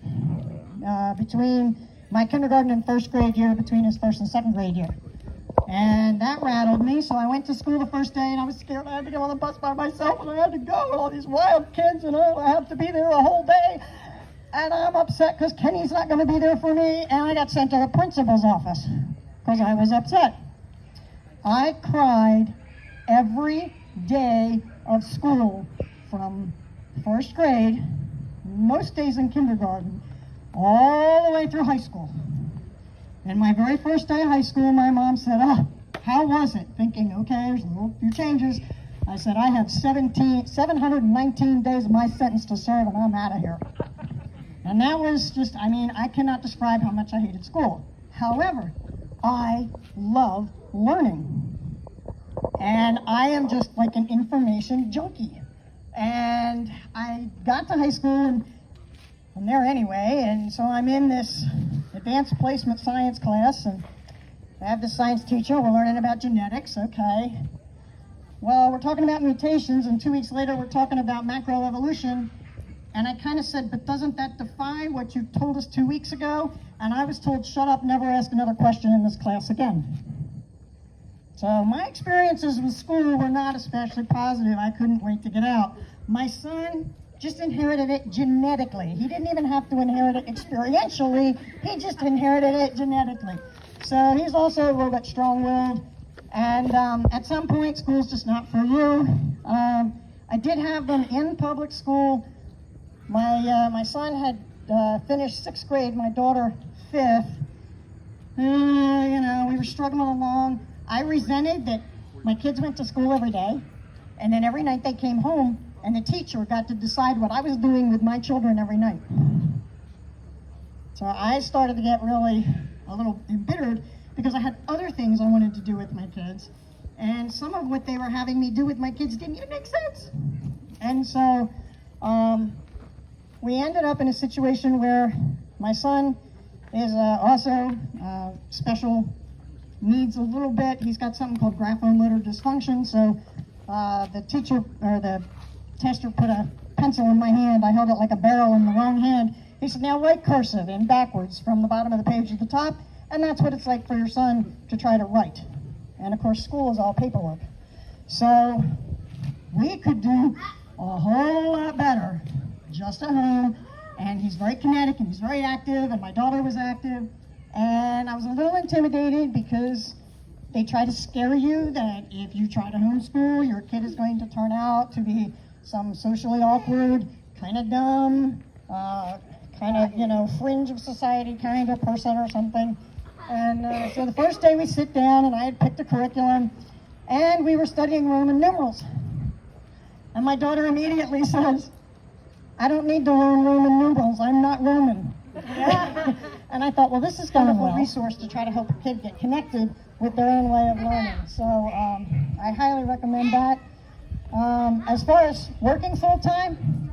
between my kindergarten and first grade year, between his first and second grade year. And that rattled me, so I went to school the first day and I was scared. I had to get on the bus by myself and I had to go with all these wild kids and I have to be there a whole day. And I'm upset because Kenny's not going to be there for me, and I got sent to the principal's office because I was upset. I cried every day of school from first grade, most days in kindergarten, all the way through high school. And my very first day of high school, my mom said, oh, how was it? Thinking, okay, there's a few changes. I said, I have 719 days of my sentence to serve, and I'm out of here. And that was just, I cannot describe how much I hated school. However, I love learning. And I am just like an information junkie. And I got to high school and I'm there anyway, and so I'm in this advanced placement science class, and I have this science teacher. We're learning about genetics, okay. Well, we're talking about mutations, and 2 weeks later we're talking about macroevolution. And I kind of said, but doesn't that defy what you told us 2 weeks ago? And I was told, shut up, never ask another question in this class again. So my experiences with school were not especially positive. I couldn't wait to get out. My son just inherited it genetically. He didn't even have to inherit it experientially. He just inherited it genetically. So he's also a little bit strong-willed. And at some point, school's just not for you. I did have them in public school. My son had finished 6th grade, my daughter 5th. We were struggling along. I resented that My kids went to school every day, and then every night they came home, and the teacher got to decide what I was doing with my children every night. So I started to get really a little embittered because I had other things I wanted to do with my kids, and some of what they were having me do with my kids didn't even make sense. And so we ended up in a situation where my son is also special needs a little bit. He's got something called graphomotor dysfunction. So the teacher or the tester put a pencil in my hand. I held it like a barrel in the wrong hand. He said, now write cursive in backwards from the bottom of the page to the top. And that's what it's like for your son to try to write. And of course, school is all paperwork. So we could do a whole lot better just at home. And he's very kinetic and he's very active, and my daughter was active. And I was a little intimidated because they try to scare you that if you try to homeschool, your kid is going to turn out to be some socially awkward, kind of dumb, kind of, fringe of society kind of person or something. And so the first day we sit down, and I had picked a curriculum, and we were studying Roman numerals. And my daughter immediately says, I don't need to learn Roman numerals. I'm not Roman. And I thought, well, this is kind of a resource to try to help a kid get connected with their own way of learning. So I highly recommend that. As far as working full-time,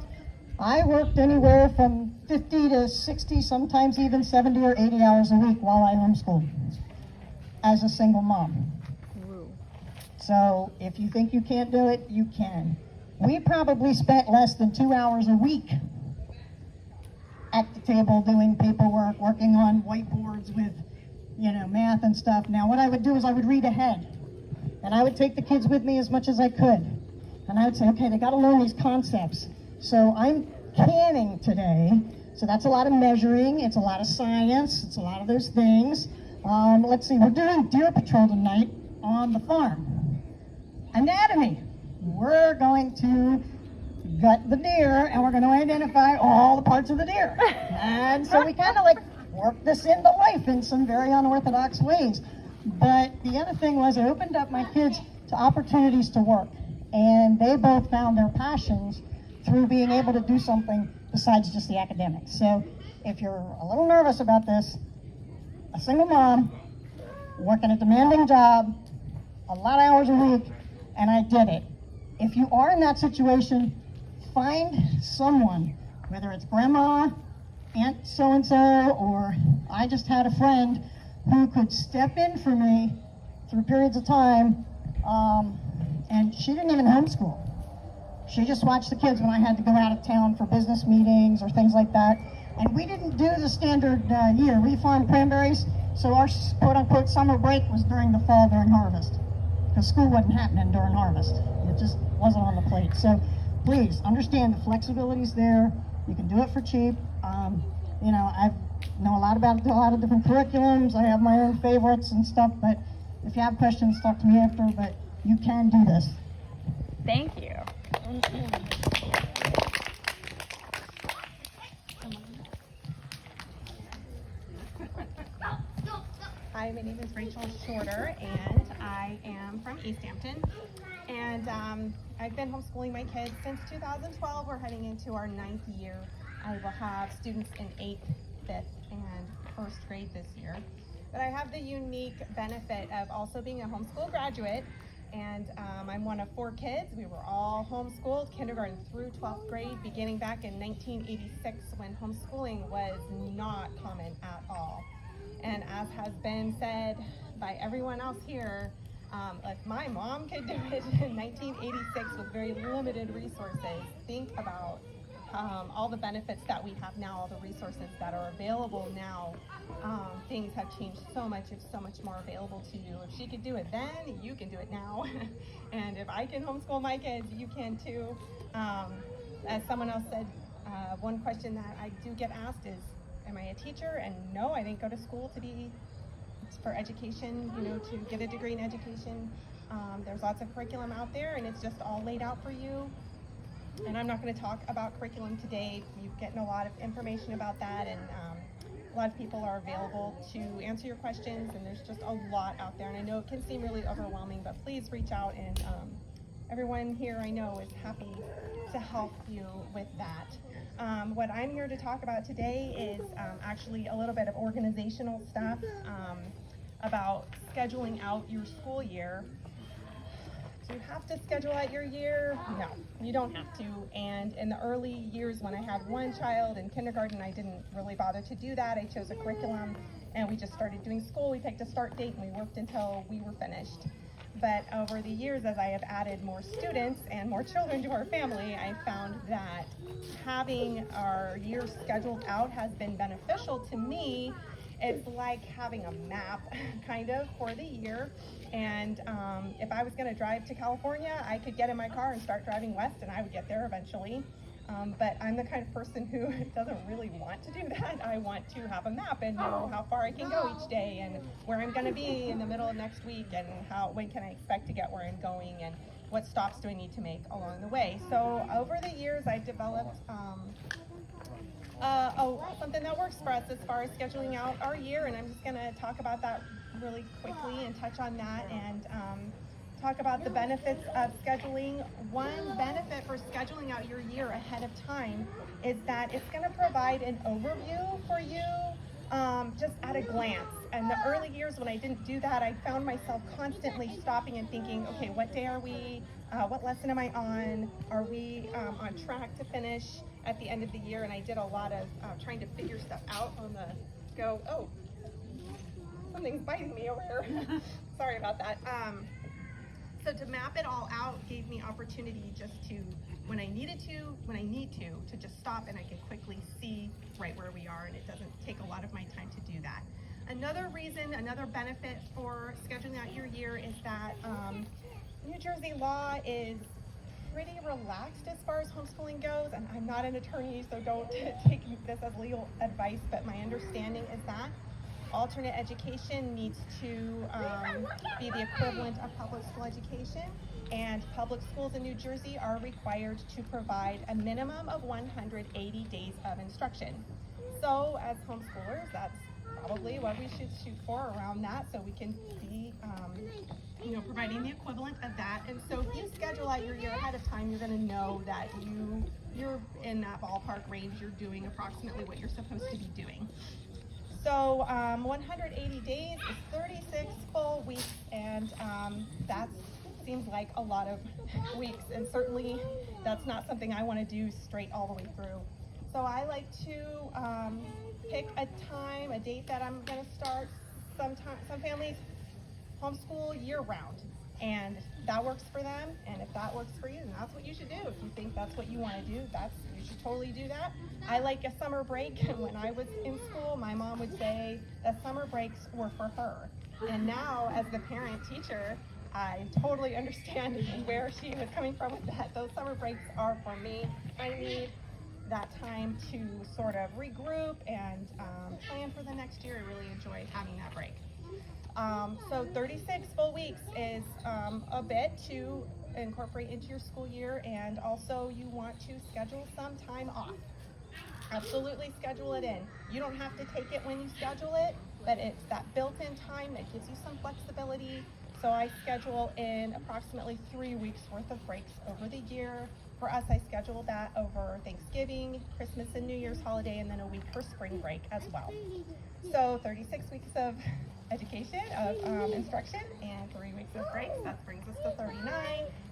I worked anywhere from 50 to 60, sometimes even 70 or 80 hours a week while I homeschooled as a single mom. So if you think you can't do it, you can. We probably spent less than 2 hours a week at the table doing paperwork, working on whiteboards with, math and stuff. Now, what I would do is I would read ahead, and I would take the kids with me as much as I could. And I would say, okay, they got to learn these concepts. So I'm canning today. So that's a lot of measuring. It's a lot of science. It's a lot of those things. Let's see, we're doing deer patrol tonight on the farm. Anatomy. We're going to gut the deer, and we're going to identify all the parts of the deer. And so we kind of work this into life in some very unorthodox ways. But the other thing was it opened up my kids to opportunities to work. And they both found their passions through being able to do something besides just the academics. So if you're a little nervous about this, a single mom, working a demanding job, a lot of hours a week, and I did it. If you are in that situation, find someone, whether it's grandma, aunt so-and-so, or I just had a friend who could step in for me through periods of time, and she didn't even homeschool. She just watched the kids when I had to go out of town for business meetings or things like that. And we didn't do the standard year. We farmed cranberries, so our quote-unquote summer break was during the fall during harvest, because school wasn't happening during harvest. It just wasn't on the plate. So please understand the flexibility's there. You can do it for cheap. I know a lot about a lot of different curriculums. I have my own favorites and stuff, but if you have questions, talk to me after, but you can do this. Thank you. Hi, my name is Rachel Shorter, and I am from East Hampton. And I've been homeschooling my kids since 2012. We're heading into our 9th year. I will have students in 8th, 5th, and 1st grade this year. But I have the unique benefit of also being a homeschool graduate. And I'm one of 4 kids. We were all homeschooled, kindergarten through 12th grade, beginning back in 1986 when homeschooling was not common at all. And as has been said by everyone else here, if my mom could do it in 1986 with very limited resources, think about all the benefits that we have now, all the resources that are available now. Things have changed so much, it's so much more available to you. If she could do it then, you can do it now. And if I can homeschool my kids, you can too. As someone else said, one question that I do get asked is, am I a teacher? And no, I didn't go to school for education, to get a degree in education. There's lots of curriculum out there, and it's just all laid out for you. And I'm not going to talk about curriculum today. You're getting a lot of information about that, and lot of people are available to answer your questions, and there's just a lot out there. And I know it can seem really overwhelming, but please reach out, and everyone here I know is happy to help you with that. What I'm here to talk about today is actually a little bit of organizational stuff about scheduling out your school year. Do you have to schedule out your year? No, you don't have to. And in the early years when I had one child in kindergarten, I didn't really bother to do that. I chose a curriculum and we just started doing school. We picked a start date and we worked until we were finished. But over the years, as I have added more students and more children to our family, I found that having our year scheduled out has been beneficial to me. It's like having a map, kind of, for the year. And if I was going to drive to California, I could get in my car and start driving west, and I would get there eventually. But I'm the kind of person who doesn't really want to do that. I want to have a map and know how far I can go each day and where I'm going to be in the middle of next week and when can I expect to get where I'm going and what stops do I need to make along the way. So over the years, I've developed something that works for us as far as scheduling out our year, and I'm just going to talk about that really quickly and touch on that and talk about the benefits of scheduling. One benefit for scheduling out your year ahead of time is that it's going to provide an overview for you just at a glance. In the early years when I didn't do that, I found myself constantly stopping and thinking, okay, what day are we? What lesson am I on? Are we on track to finish at the end of the year? And I did a lot of trying to figure stuff out on the go. Oh, something's biting me over here. Sorry about that. So to map it all out gave me opportunity just to, when I need to just stop and I can quickly see right where we are, and it doesn't take a lot of my time to do that. Another benefit for scheduling out your year is that New Jersey law is pretty relaxed as far as homeschooling goes, and I'm not an attorney, so don't take this as legal advice, but my understanding is that alternate education needs to be the equivalent of public school education, and public schools in New Jersey are required to provide a minimum of 180 days of instruction. So as homeschoolers, that's probably what we should shoot for, around that, so we can be providing the equivalent of that. And so if you schedule out your year ahead of time, you're going to know that you're in that ballpark range. You're doing approximately what you're supposed to be doing. So 180 days is 36 full weeks, and that seems like a lot of weeks, and certainly that's not something I want to do straight all the way through. So I like to pick a date that I'm going to start. Some families homeschool year-round, and that works for them, and if that works for you, then that's what you should do. If you think that's what you want to do, you should totally do that. I like a summer break. When I was in school, my mom would say that summer breaks were for her, and now as the parent teacher, I totally understand where she was coming from with that. Those summer breaks are for me. I need that time to sort of regroup and plan for the next year. I really enjoy having that break. So 36 full weeks is a bit to incorporate into your school year, and also you want to schedule some time off. Absolutely schedule it in. You don't have to take it when you schedule it, but it's that built-in time that gives you some flexibility. So I schedule in approximately 3 weeks worth of breaks over the year. For us, I schedule that over Thanksgiving, Christmas and New Year's holiday, and then a week for spring break as well. So 36 weeks of education, of instruction, and 3 weeks of breaks. That brings us to 39.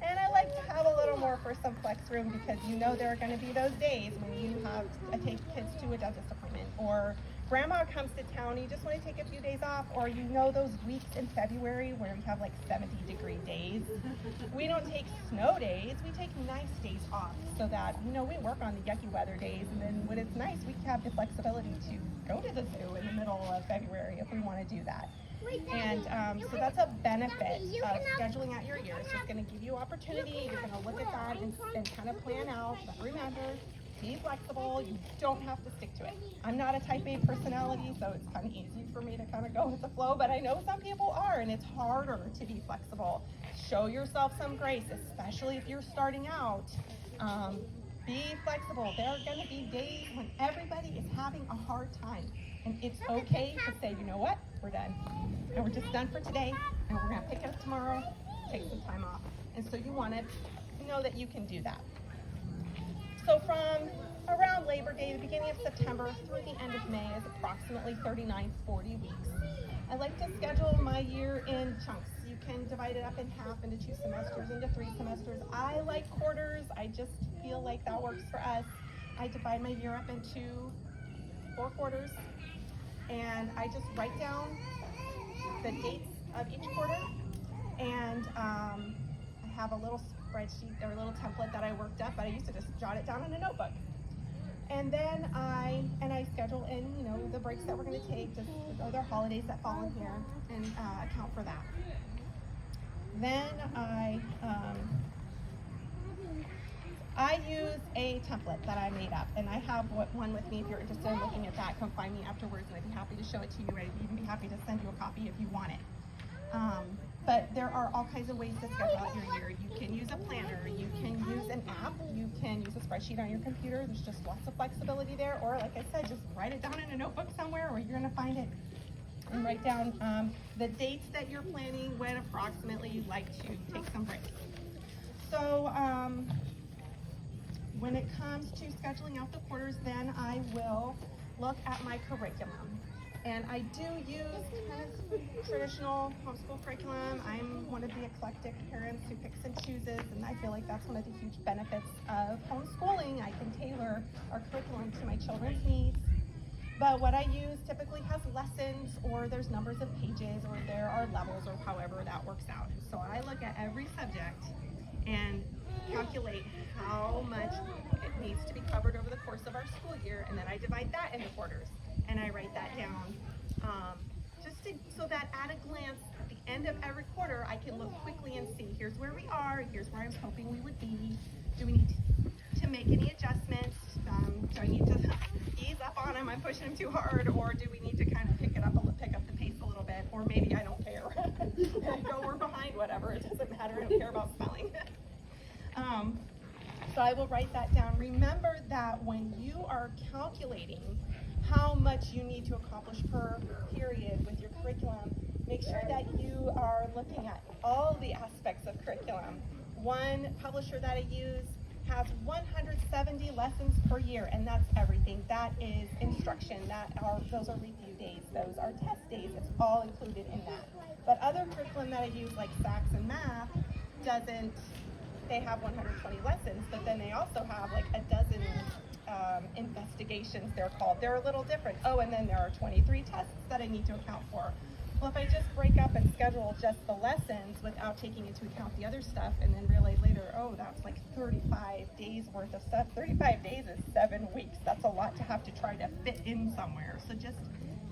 And I like to have a little more for some flex room, because you know there are going to be those days when you have to take kids to a dentist appointment, or grandma comes to town, you just want to take a few days off, or those weeks in February where we have like 70-degree days. We don't take snow days, we take nice days off, so that we work on the yucky weather days, and then when it's nice, we have the flexibility to go to the zoo in the middle of February if we want to do that. And so that's a benefit of scheduling out your year. It's just going to give you opportunity. You're going to look at that and kind of plan out. But remember, be flexible. You don't have to stick to it. I'm not a type A personality, so it's kind of easy for me to kind of go with the flow, but I know some people are, and it's harder to be flexible. Show yourself some grace, especially if you're starting out. Be flexible. There are going to be days when everybody is having a hard time. And it's okay to say, you know what, we're done. And we're just done for today, and we're gonna pick it up tomorrow, take some time off. And so you wanna know that you can do that. So from around Labor Day, the beginning of September through the end of May is approximately 39, 40 weeks. I like to schedule my year in chunks. You can divide it up in half into 2 semesters, into 3 semesters. I like quarters. I just feel like that works for us. I divide my year up into 4 quarters, and I just write down the dates of each quarter, and I have a little spreadsheet or a little template that I worked up, but I used to just jot it down in a notebook. And then I schedule in, you know, the breaks that we're going to take, just are there holidays that fall in here, and account for that. Then I use a template that I made up, and I have one with me. If you're interested in looking at that, come find me afterwards, and I'd be happy to show it to you. I'd even be happy to send you a copy if you want it. But there are all kinds of ways to schedule out your year. You can use a planner, you can use an app, you can use a spreadsheet on your computer. There's just lots of flexibility there. Or like I said, just write it down in a notebook somewhere where you're gonna find it. And write down the dates that you're planning, when approximately you'd like to take some breaks. So when it comes to scheduling out the quarters, then I will look at my curriculum. And I do use kind of traditional homeschool curriculum. I'm one of the eclectic parents who picks and chooses, and I feel like that's one of the huge benefits of homeschooling. I can tailor our curriculum to my children's needs. But what I use typically has lessons, or there's numbers of pages, or there are levels, or however that works out. So I look at every subject and calculate how much it needs to be covered over the course of our school year, and then I divide that into quarters, and I write that down, so that at a glance, at the end of every quarter, I can look quickly and see, here's where we are, here's where I was hoping we would be. Do we need to make any adjustments? Do I need to ease up on them? I'm pushing them too hard, or do we need to kind of pick up the pace a little bit? Or maybe I don't care. Go, we're behind, whatever. It doesn't matter. I don't care about spelling. So I will write that down. Remember that when you are calculating how much you need to accomplish per period with your curriculum, make sure that you are looking at all the aspects of curriculum. One publisher that I use has 170 lessons per year, and that's everything. That is instruction. Those are review days. Those are test days. It's all included in that. But other curriculum that I use, like SACS and math, doesn't. They have 120 lessons, but then they also have like a dozen investigations, they're called. They're a little different. Oh, and then there are 23 tests that I need to account for. Well, if I just break up and schedule just the lessons without taking into account the other stuff, and then realize later, oh, that's like 35 days worth of stuff. 35 days is 7 weeks. That's a lot to have to try to fit in somewhere. So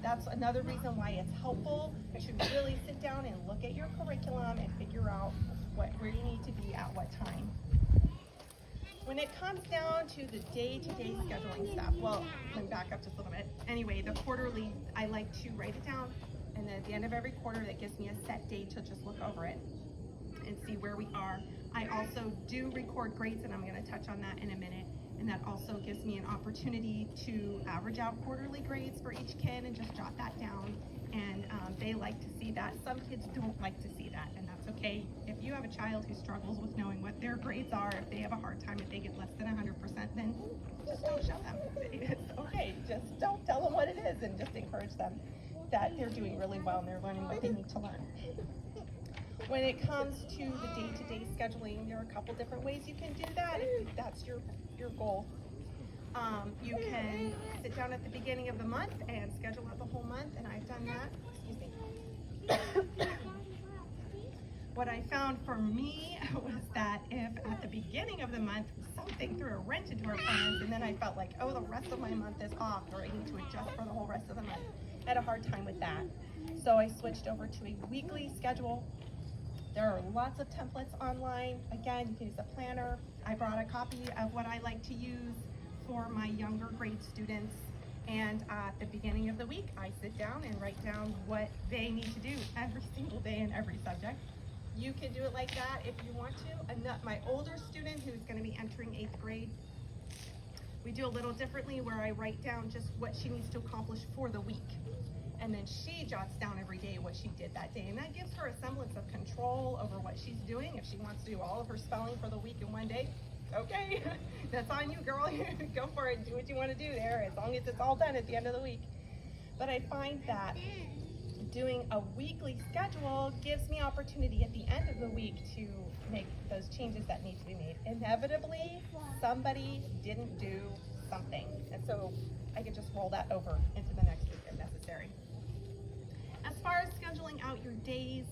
that's another reason why it's helpful to really sit down and look at your curriculum and figure out where you need to be at what time. When it comes down to the day-to-day scheduling stuff, well, let me back up just a little bit. Anyway, the quarterly, I like to write it down, and then at the end of every quarter, that gives me a set date to just look over it and see where we are. I also do record grades, and I'm going to touch on that in a minute. And that also gives me an opportunity to average out quarterly grades for each kid and just jot that down. And they like to see that. Some kids don't like to see that, and that's okay. If you have a child who struggles with knowing what their grades are, if they have a hard time, if they get less than 100%, then just don't show them. It's okay. Just don't tell them what it is, and just encourage them that they're doing really well and they're learning what they need to learn. When it comes to the day-to-day scheduling, there are a couple different ways you can do that if that's your goal. You can sit down at the beginning of the month and schedule out the whole month, and I've done that. Excuse me. What I found for me was that if at the beginning of the month something threw a wrench into our plans, and then I felt like, oh, the rest of my month is off, or I need to adjust for the whole rest of the month, I had a hard time with that. So I switched over to a weekly schedule. There are lots of templates online. Again, you can use a planner. I brought a copy of what I like to use for my younger grade students. And at the beginning of the week, I sit down and write down what they need to do every single day in every subject. You can do it like that if you want to. My older student, who's going to be entering 8th grade, We do a little differently where I write down just what she needs to accomplish for the week. And then she jots down every day what she did that day. And that gives her a semblance of control over what she's doing. If she wants to do all of her spelling for the week in one day, okay, that's on you, girl. Go for it. Do what you want to do there, as long as it's all done at the end of the week. But I find that doing a weekly schedule gives me opportunity at the end of the week to make those changes that need to be made. Inevitably, somebody didn't do something. And so I can just roll that over into the next week if necessary. As far as scheduling out your days,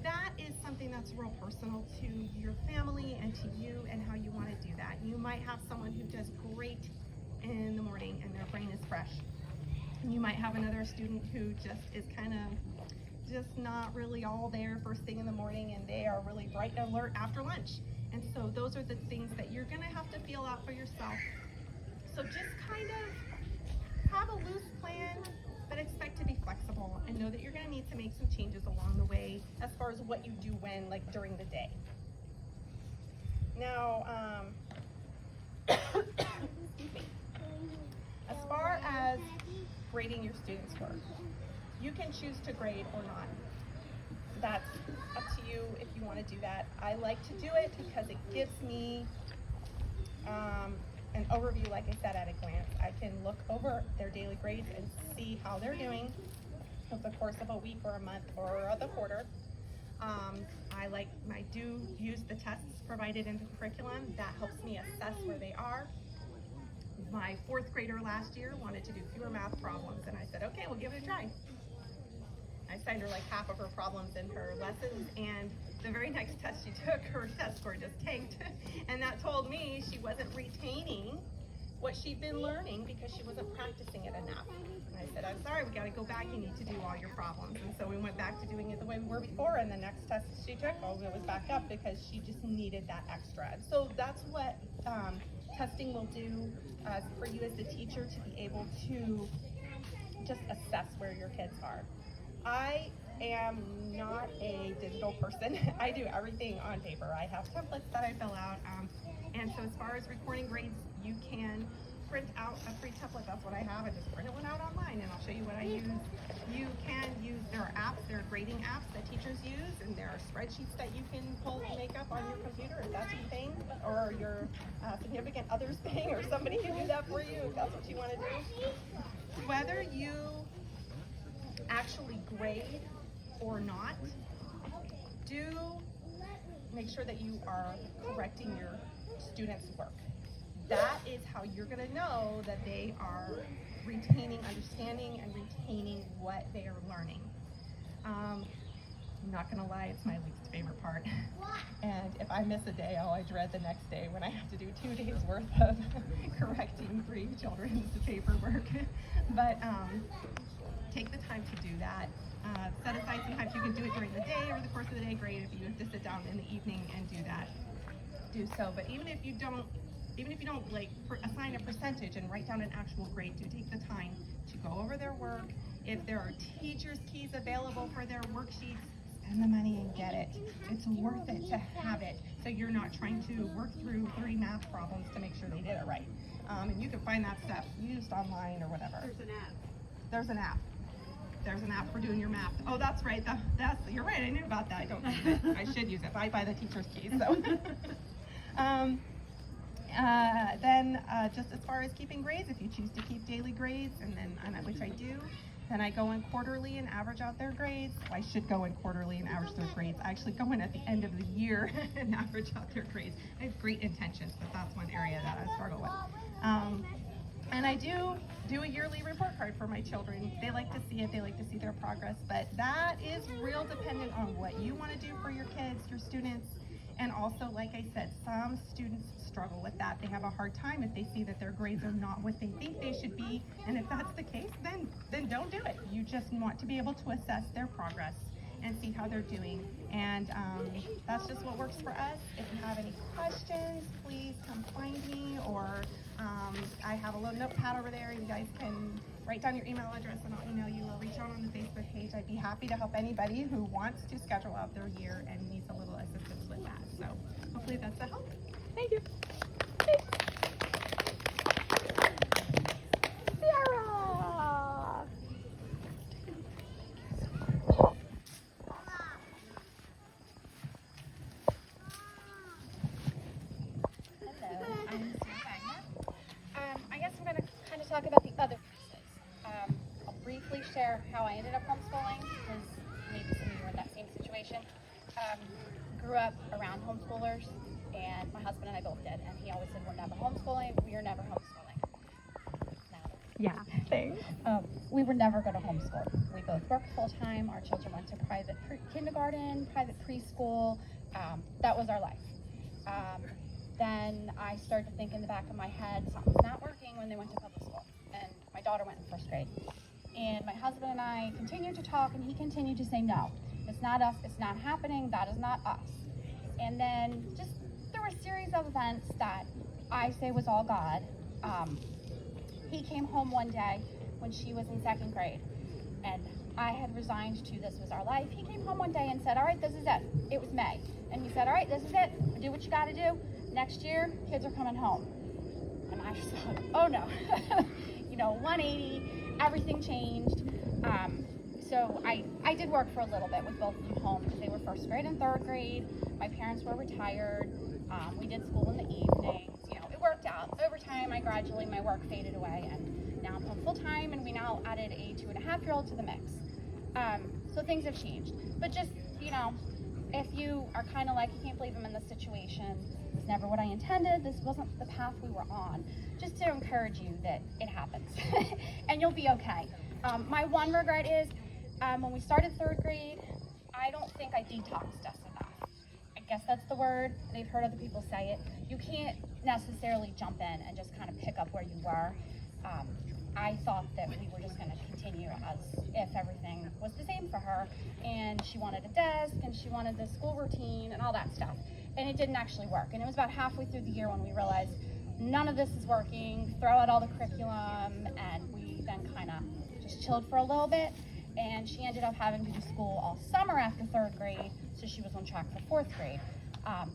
that is something that's real personal to your family and to you and how you want to do that. You might have someone who does great in the morning and their brain is fresh. And you might have another student who just is kind of just not really all there first thing in the morning, and they are really bright and alert after lunch. And so those are the things that you're going to have to feel out for yourself. So just kind of have a loose plan, but expect to be flexible and know that you're going to need to make some changes along the way as far as what you do when, like during the day. Now, excuse me. As far as grading your students' work, you can choose to grade or not. That's up to you if you want to do that. I like to do it because it gives me an overview, like I said, at a glance. I can look over their daily grades and see how they're doing over the course of a week or a month or the quarter. I do use the tests provided in the curriculum. That helps me assess where they are. My fourth grader last year wanted to do fewer math problems, and I said, okay, we'll give it a try. I assigned her like half of her problems in her lessons, and the very next test she took, her test score just tanked. And that told me she wasn't retaining what she'd been learning because she wasn't practicing it enough. And I said, I'm sorry, we gotta go back, you need to do all your problems. And so we went back to doing it the way we were before, and the next test she took, it was back up because she just needed that extra. And so that's what testing will do for you as the teacher, to be able to just assess where your kids are. I am not a digital person. I do everything on paper. I have templates that I fill out. And so as far as recording grades, you can print out a free template. That's what I have. I just print one out online, and I'll show you what I use. You can use, there are apps, there are grading apps that teachers use, and there are spreadsheets that you can pull and make up on your computer if that's your thing, or your significant other's thing, or somebody can do that for you if that's what you want to do. Whether you actually grade or not, do make sure that you are correcting your students' work. That is how you're going to know that they are retaining understanding and retaining what they are learning. I'm not going to lie, it's my least favorite part. And if I miss a day, I dread the next day when I have to do 2 days worth of correcting 3 children's paperwork. But take the time to do that. Set aside some time. You can do it during the day, over the course of the day, great. If you have to sit down in the evening and do that, do so. But even if you don't like assign a percentage and write down an actual grade, do take the time to go over their work. If there are teachers' keys available for their worksheets, spend the money and get it. It's worth it to have it, so you're not trying to work through 3 math problems to make sure they did it right. And you can find that stuff used online or whatever. There's an app. There's an app. There's an app for doing your math. Oh, that's right. You're right. I knew about that. I don't use it. I should use it. I buy the teacher's keys. So. Then just as far as keeping grades, if you choose to keep daily grades, which I do, then I go in quarterly and average out their grades. I should go in quarterly and average their grades. I actually go in at the end of the year and average out their grades. I have great intentions, but that's one area that I struggle with. And I do a yearly report card for my children. They like to see it, they like to see their progress, but that is real dependent on what you want to do for your kids, your students. And also, like I said, some students struggle with that. They have a hard time if they see that their grades are not what they think they should be. And if that's the case, then don't do it. You just want to be able to assess their progress and see how they're doing. And that's just what works for us. If you have any questions, please come find me, or I have a little notepad over there. You guys can write down your email address and I'll email you, or reach out on the Facebook page. I'd be happy to help anybody who wants to schedule out their year and needs a little assistance with that. So hopefully that's a help. Thank you. Hello, I'm Sarah Wagner. I guess I'm going to kind of talk about the other pieces. I'll briefly share how I ended up homeschooling, because maybe some of you are in that same situation. Grew up around homeschoolers, and my husband and I both did, and he always said, we're never homeschooling, we are never homeschooling. Yeah, thanks. We were never going to homeschool. We both worked full-time, our children went to private kindergarten, private preschool, that was our life. Then I started to think in the back of my head, something's not working when they went to public school. And my daughter went in first grade. And my husband and I continued to talk, and he continued to say, no, it's not us, it's not happening, that is not us. And then just, there were a series of events that I say was all God. He came home one day when she was in second grade, and I had resigned to this was our life. He came home one day and said, all right, this is it. It was May. And he said, all right, this is it. Do what you got to do. Next year, kids are coming home. And I just thought, oh no. 180, everything changed. So I did work for a little bit with both of them home, because they were first grade and third grade. My parents were retired. We did school in the evenings. It worked out. Over time, my work faded away, and now I'm home full time, and we now added a 2.5-year-old to the mix. So things have changed. But just, if you are kind of like, you can't believe I'm in this situation, this is never what I intended, this wasn't the path we were on, just to encourage you that it happens, and you'll be okay. My one regret is, when we started third grade, I don't think I detoxed us enough. I guess that's the word. They've heard other people say it. You can't necessarily jump in and just kind of pick up where you were. I thought that we were just going to continue as if everything was the same for her, and she wanted a desk, and she wanted the school routine and all that stuff, and it didn't actually work. And it was about halfway through the year when we realized none of this is working, throw out all the curriculum, and we then kind of just chilled for a little bit, and she ended up having to do school all summer after third grade, so she was on track for fourth grade.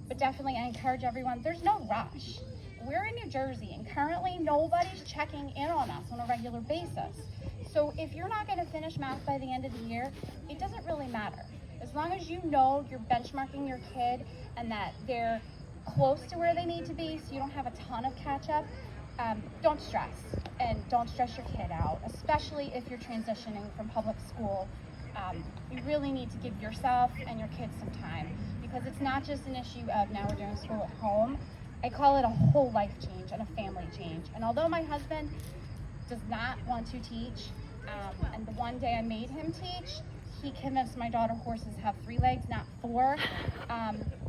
But definitely I encourage everyone, there's no rush. We're in New Jersey, and currently nobody's checking in on us on a regular basis. So if you're not going to finish math by the end of the year, it doesn't really matter. As long as you know you're benchmarking your kid and that they're close to where they need to be, so you don't have a ton of catch-up, don't stress. And don't stress your kid out, especially if you're transitioning from public school. You really need to give yourself and your kids some time, because it's not just an issue of now we're doing school at home. I call it a whole life change and a family change. And although my husband does not want to teach, and the one day I made him teach, he convinced my daughter horses have 3 legs, not 4.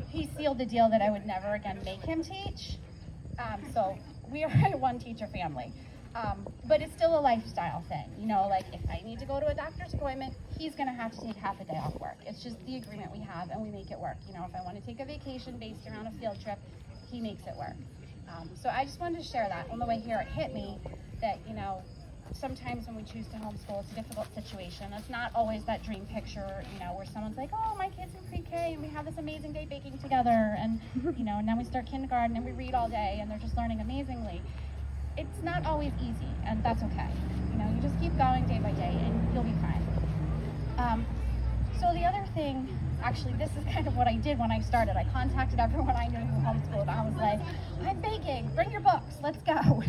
He sealed the deal that I would never again make him teach. So we are a one-teacher family. But it's still a lifestyle thing. Like if I need to go to a doctor's appointment, he's going to have to take half a day off work. It's just the agreement we have, and we make it work. If I want to take a vacation based around a field trip, he makes it work. So I just wanted to share that. On the way here, it hit me that, sometimes when we choose to homeschool, it's a difficult situation. It's not always that dream picture, where someone's like, oh, my kid's in pre-K, and we have this amazing day baking together, and, and then we start kindergarten, and we read all day, and they're just learning amazingly. It's not always easy, and that's okay. You just keep going day by day, and you'll be fine. So the other thing, actually, this is kind of what I did when I started. I contacted everyone I knew who homeschooled. I was like, I'm baking, bring your books, let's go.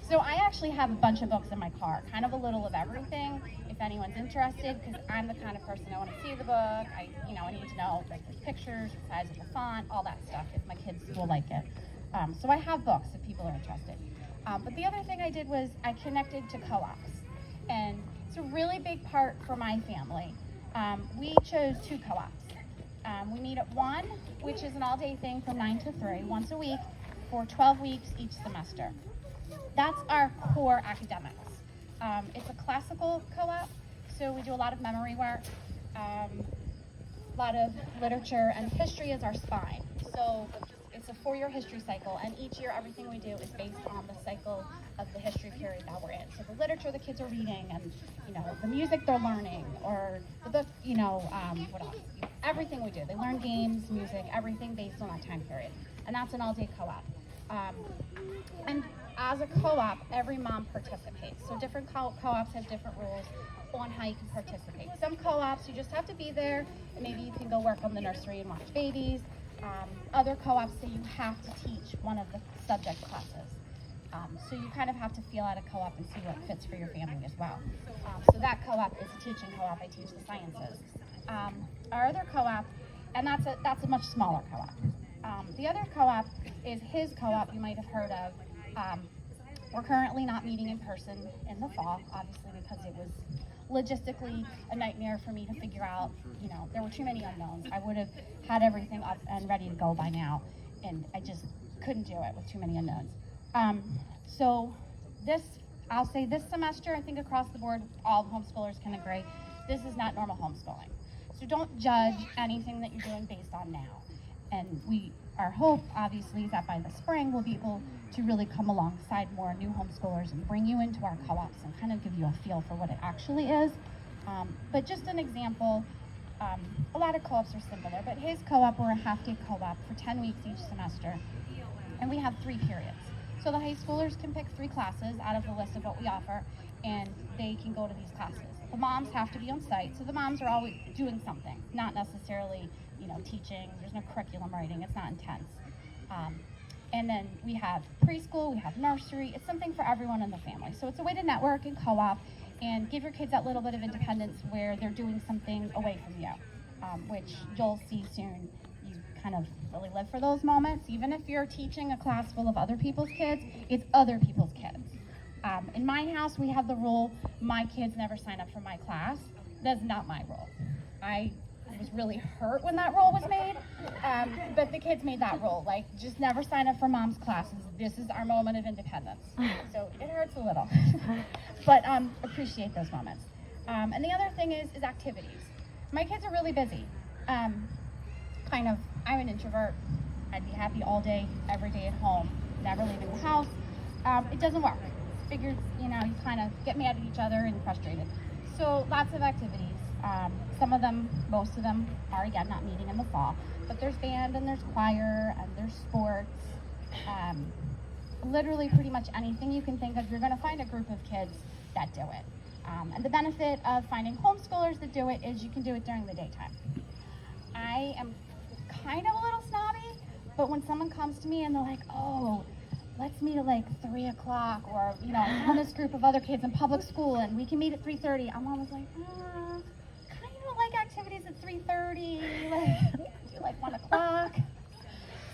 So I actually have a bunch of books in my car, kind of a little of everything, if anyone's interested, because I'm the kind of person I want to see the book. I need to know like the pictures, the size of the font, all that stuff, if my kids will like it. So I have books if people are interested. But the other thing I did was I connected to co-ops, and it's a really big part for my family. We chose 2 co-ops. We meet at one, which is an all-day thing from 9 to 3, once a week, for 12 weeks each semester. That's our core academics. It's a classical co-op, so we do a lot of memory work, a lot of literature, and history is our spine. So it's a 4-year history cycle, and each year everything we do is based on the cycle of the history period that we're in. So the literature the kids are reading, and the music they're learning, or the book, what else? Everything we do. They learn games, music, everything based on that time period. And that's an all-day co-op. And as a co-op, every mom participates. So different co-ops have different rules on how you can participate. Some co-ops, you just have to be there, and maybe you can go work on the nursery and watch babies. Other co-ops say you have to teach one of the subject classes. So you kind of have to feel out a co-op and see what fits for your family as well. So that co-op is a teaching co-op. I teach the sciences. Our other co-op, and that's a much smaller co-op. The other co-op is his co-op you might have heard of. We're currently not meeting in person in the fall, obviously because it was logistically a nightmare for me to figure out. You know, there were too many unknowns. I would have had everything up and ready to go by now, and I just couldn't do it with too many unknowns. So I'll say this semester, I think across the board, all homeschoolers can agree, this is not normal homeschooling. So don't judge anything that you're doing based on now. And our hope, obviously, is that by the spring, we'll be able to really come alongside more new homeschoolers and bring you into our co-ops and kind of give you a feel for what it actually is. But just an example, a lot of co-ops are similar, but his co-op, we're a half-day co-op for 10 weeks each semester, and we have 3 periods. So the high schoolers can pick 3 classes out of the list of what we offer, and they can go to these classes. The moms have to be on site, so the moms are always doing something, not necessarily, you know, teaching. There's no curriculum writing. It's not intense. And then we have preschool, we have nursery. It's something for everyone in the family. So it's a way to network and co-op and give your kids that little bit of independence where they're doing something away from you, which you'll see soon. You kind of really live for those moments. Even if you're teaching a class full of other people's kids, it's other people's kids. In my house, we have the rule, my kids never sign up for my class. That's not my rule. I was really hurt when that rule was made, but the kids made that rule, like, just never sign up for mom's classes. This is our moment of independence. So it hurts a little, but appreciate those moments. And the other thing is activities. My kids are really busy. I'm an introvert. I'd be happy all day, every day at home, never leaving the house. It doesn't work. Figures, you know, you kind of get mad at each other and frustrated. So lots of activities. Some of them, most of them are again not meeting in the fall, but there's band and there's choir and there's sports. Literally pretty much anything you can think of, you're gonna find a group of kids that do it. And the benefit of finding homeschoolers that do it is you can do it during the daytime. I am kind of a little snobby, but when someone comes to me and they're like, oh, let's meet at like 3 o'clock, or, you know, I found this group of other kids in public school and we can meet at 3:30. I'm always like, kind of like activities at 3:30, like, do like 1 o'clock.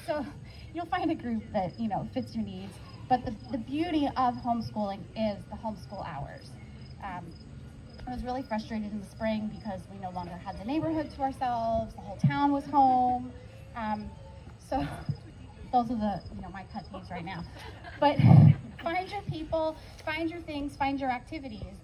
So you'll find a group that, you know, fits your needs. But the beauty of homeschooling is the homeschool hours. I was really frustrated in the spring because we no longer had the neighborhood to ourselves. The whole town was home. So those are the, you know, my pet peeves right now. But find your people, find your things, find your activities.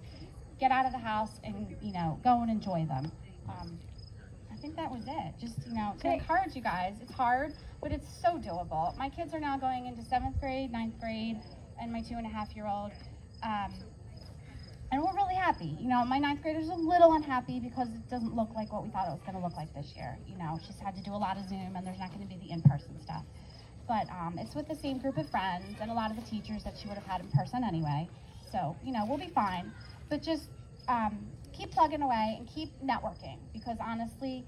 Get out of the house and, you know, go and enjoy them. I think that was it. Just, you know, to encourage you guys. It's hard, but it's so doable. My kids are now going into 7th grade, 9th grade, and my 2.5-year-old. And we're really happy. You know, my 9th grader's a little unhappy because it doesn't look like what we thought it was going to look like this year. You know, she's had to do a lot of Zoom, and there's not going to be the in-person stuff. But it's with the same group of friends and a lot of the teachers that she would have had in person anyway. So, you know, we'll be fine. But just keep plugging away and keep networking, because honestly,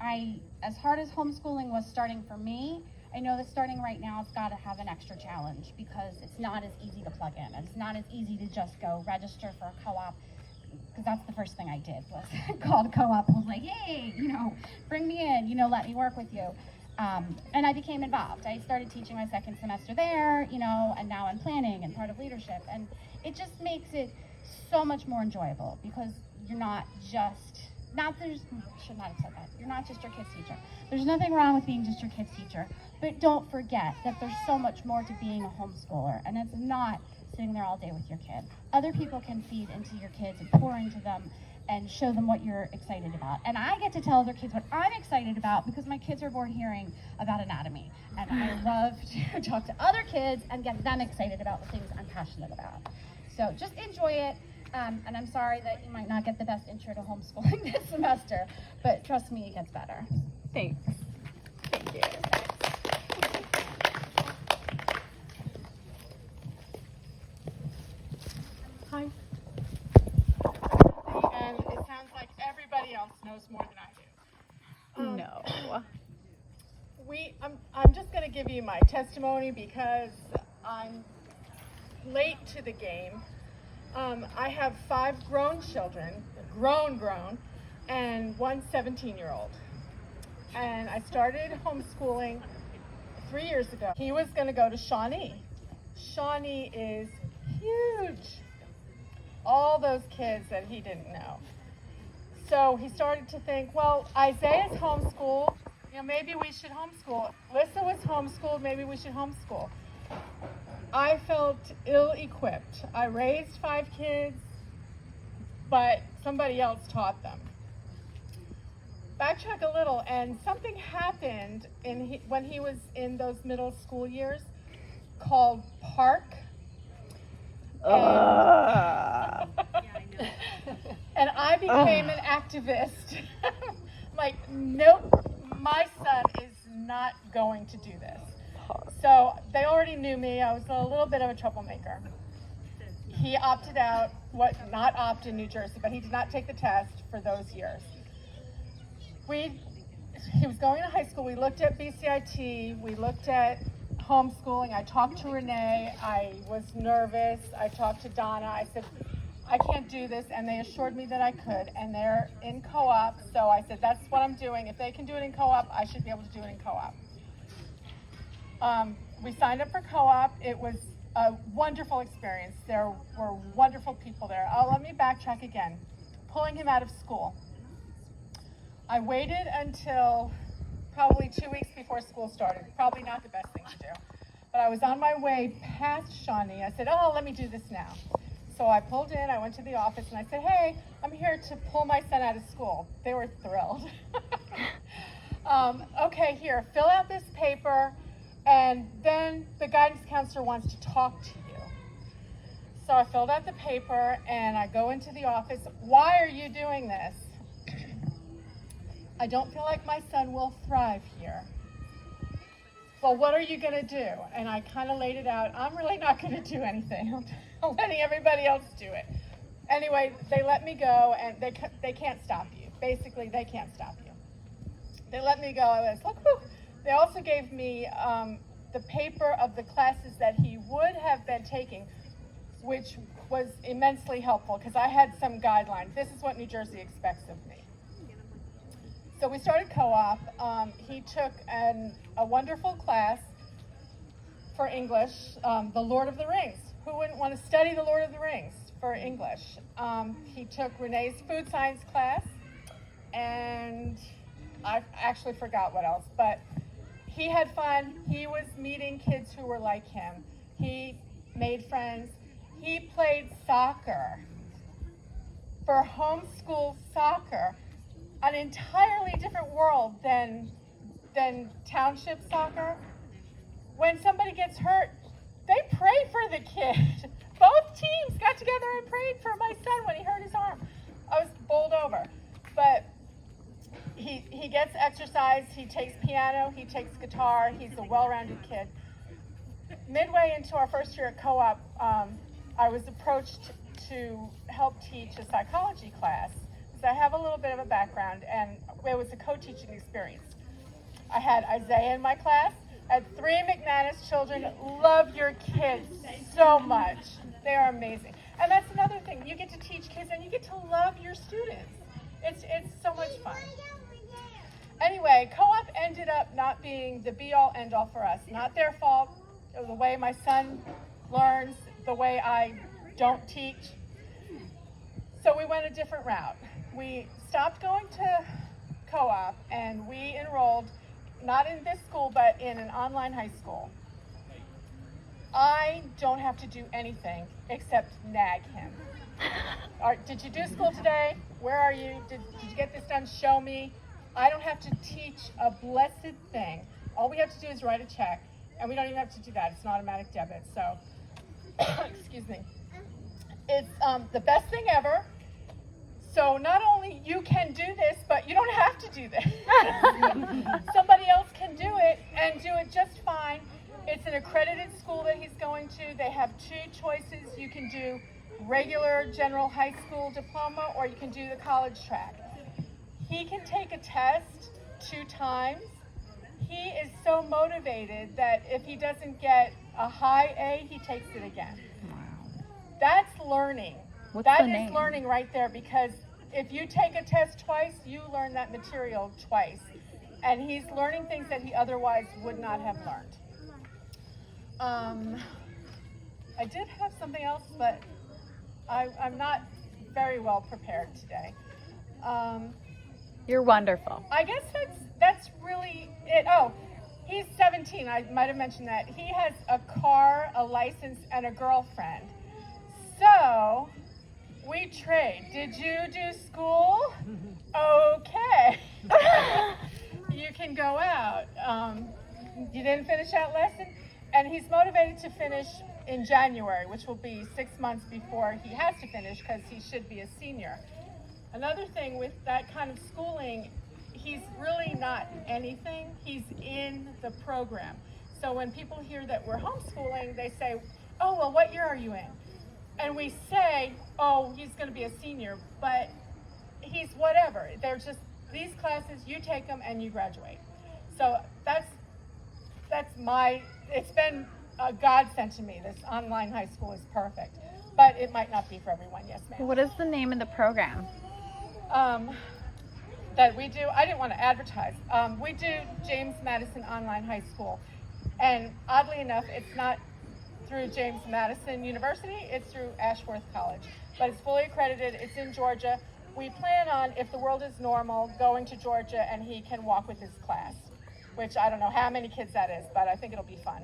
as hard as homeschooling was starting for me, I know that starting right now, it's got to have an extra challenge because it's not as easy to plug in. It's not as easy to just go register for a co-op, because that's the first thing I did was called a co-op and was like, hey, you know, bring me in, you know, let me work with you. And I became involved. I started teaching my 2nd semester there, you know, and now I'm planning and part of leadership. And it just makes it so much more enjoyable because you're not just, should not have said that. You're not just your kid's teacher. There's nothing wrong with being just your kid's teacher, but don't forget that there's so much more to being a homeschooler, and it's not sitting there all day with your kid. Other people can feed into your kids and pour into them and show them what you're excited about. And I get to tell other kids what I'm excited about because my kids are bored hearing about anatomy. And I love to talk to other kids and get them excited about the things I'm passionate about. So just enjoy it. And I'm sorry that you might not get the best intro to homeschooling this semester, but trust me, it gets better. Thanks. Thank you. Hi. And it sounds like everybody else knows more than I do. No. give you my testimony because I'm late to the game. I have 5 grown children, grown, and one 17-year-old. And I started homeschooling 3 years ago. He was going to go to Shawnee. Shawnee is huge. All those kids that he didn't know. So he started to think, well, Isaiah's homeschooled. Maybe we should homeschool. Lissa was homeschooled. Maybe we should homeschool. I felt ill-equipped. I raised 5 kids, but somebody else taught them. Backtrack a little, and something happened when he was in those middle school years called PARC. And I became an activist. Like, nope, my son is not going to do this. So they already knew me. I was a little bit of a troublemaker. He opted out, not opt in New Jersey, but he did not take the test for those years. He was going to high school. We looked at BCIT. We looked at homeschooling. I talked to Renee. I was nervous. I talked to Donna. I said, I can't do this, and they assured me that I could, and they're in co-op, so I said, that's what I'm doing. If they can do it in co-op, I should be able to do it in co-op. We signed up for co-op. It was a wonderful experience. There were wonderful people there. Let me backtrack again. Pulling him out of school. I waited until probably 2 weeks before school started. Probably not the best thing to do. But I was on my way past Shawnee. I said, let me do this now. So I pulled in, I went to the office, and I said, hey, I'm here to pull my son out of school. They were thrilled. Okay, here, fill out this paper, and then the guidance counselor wants to talk to you. So I filled out the paper, and I go into the office. Why are you doing this? I don't feel like my son will thrive here. Well, what are you going to do? And I kind of laid it out. I'm really not going to do anything. I'm letting everybody else do it. Anyway, they let me go, and they can't stop you. Basically, they can't stop you. They let me go. I was like, whew. They also gave me the paper of the classes that he would have been taking, which was immensely helpful because I had some guidelines. This is what New Jersey expects of me. So we started co-op. He took a wonderful class for English, The Lord of the Rings. Who wouldn't want to study The Lord of the Rings for English? He took Renee's food science class, and I actually forgot what else, but he had fun. He was meeting kids who were like him. He made friends. He played soccer. For homeschool soccer, an entirely different world than township soccer. When somebody gets hurt, they pray for the kid. Both teams got together and prayed for my son when he hurt his arm. I was bowled over. But he gets exercise, he takes piano, he takes guitar, he's a well-rounded kid. Midway into our first year at co-op, I was approached to help teach a psychology class. So I have a little bit of a background, and it was a co-teaching experience. I had Isaiah in my class. I had 3 McManus children. Love your kids so much. They are amazing. And that's another thing. You get to teach kids, and you get to love your students. It's so much fun. Anyway, co-op ended up not being the be-all, end-all for us. Not their fault. It was the way my son learns, the way I don't teach. So we went a different route. We stopped going to co-op, and we enrolled, not in this school, but in an online high school. I don't have to do anything except nag him. Did you do school today? Where are you? Did you get this done? Show me. I don't have to teach a blessed thing. All we have to do is write a check, and we don't even have to do that. It's an automatic debit. So, excuse me. It's the best thing ever. So not only you can do this, but you don't have to do this. Somebody else can do it and do it just fine. It's an accredited school that he's going to. They have 2 choices. You can do regular general high school diploma, or you can do the college track. He can take a test 2 times. he is so motivated that if he doesn't get a high A, he takes it again. That's learning. What's That the is name? learning right there, because if you take a test twice, you learn that material twice. And he's learning things that he otherwise would not have learned. I did have something else, but I'm not very well prepared today. You're wonderful. I guess that's really it. Oh, he's 17. I might have mentioned that. He has a car, a license, and a girlfriend. So we trade. Did you do school? Okay. You can go out. You didn't finish that lesson? And he's motivated to finish in January, which will be 6 months before he has to finish because he should be a senior. Another thing with that kind of schooling, he's really not anything. He's in the program. So when people hear that we're homeschooling, they say, oh, well, what year are you in? And we say, oh, he's going to be a senior, but he's whatever. They're just these classes, you take them and you graduate. So that's it's been a godsend to me. This online high school is perfect, but it might not be for everyone. Yes, ma'am. What is the name of the program? That we do, I didn't want to advertise. We do James Madison Online High School. And oddly enough, it's not through James Madison University, it's through Ashworth College. But it's fully accredited, it's in Georgia. We plan on, if the world is normal, going to Georgia and he can walk with his class, which I don't know how many kids that is, but I think it'll be fun.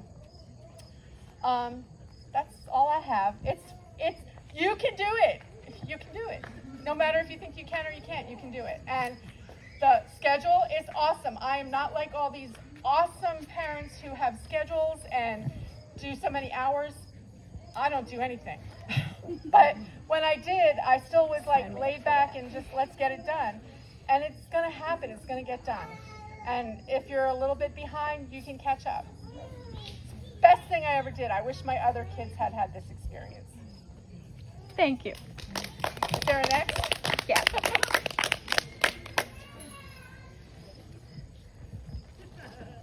That's all I have. You can do it. You can do it. No matter if you think you can or you can't, you can do it. And the schedule is awesome. I am not like all these awesome parents who have schedules and do so many hours. I don't do anything. But when I did, I still was like laid back and just let's get it done. And it's going to happen. It's going to get done. And if you're a little bit behind, you can catch up. Best thing I ever did. I wish my other kids had had this experience. Thank you. Is there a next? Yes.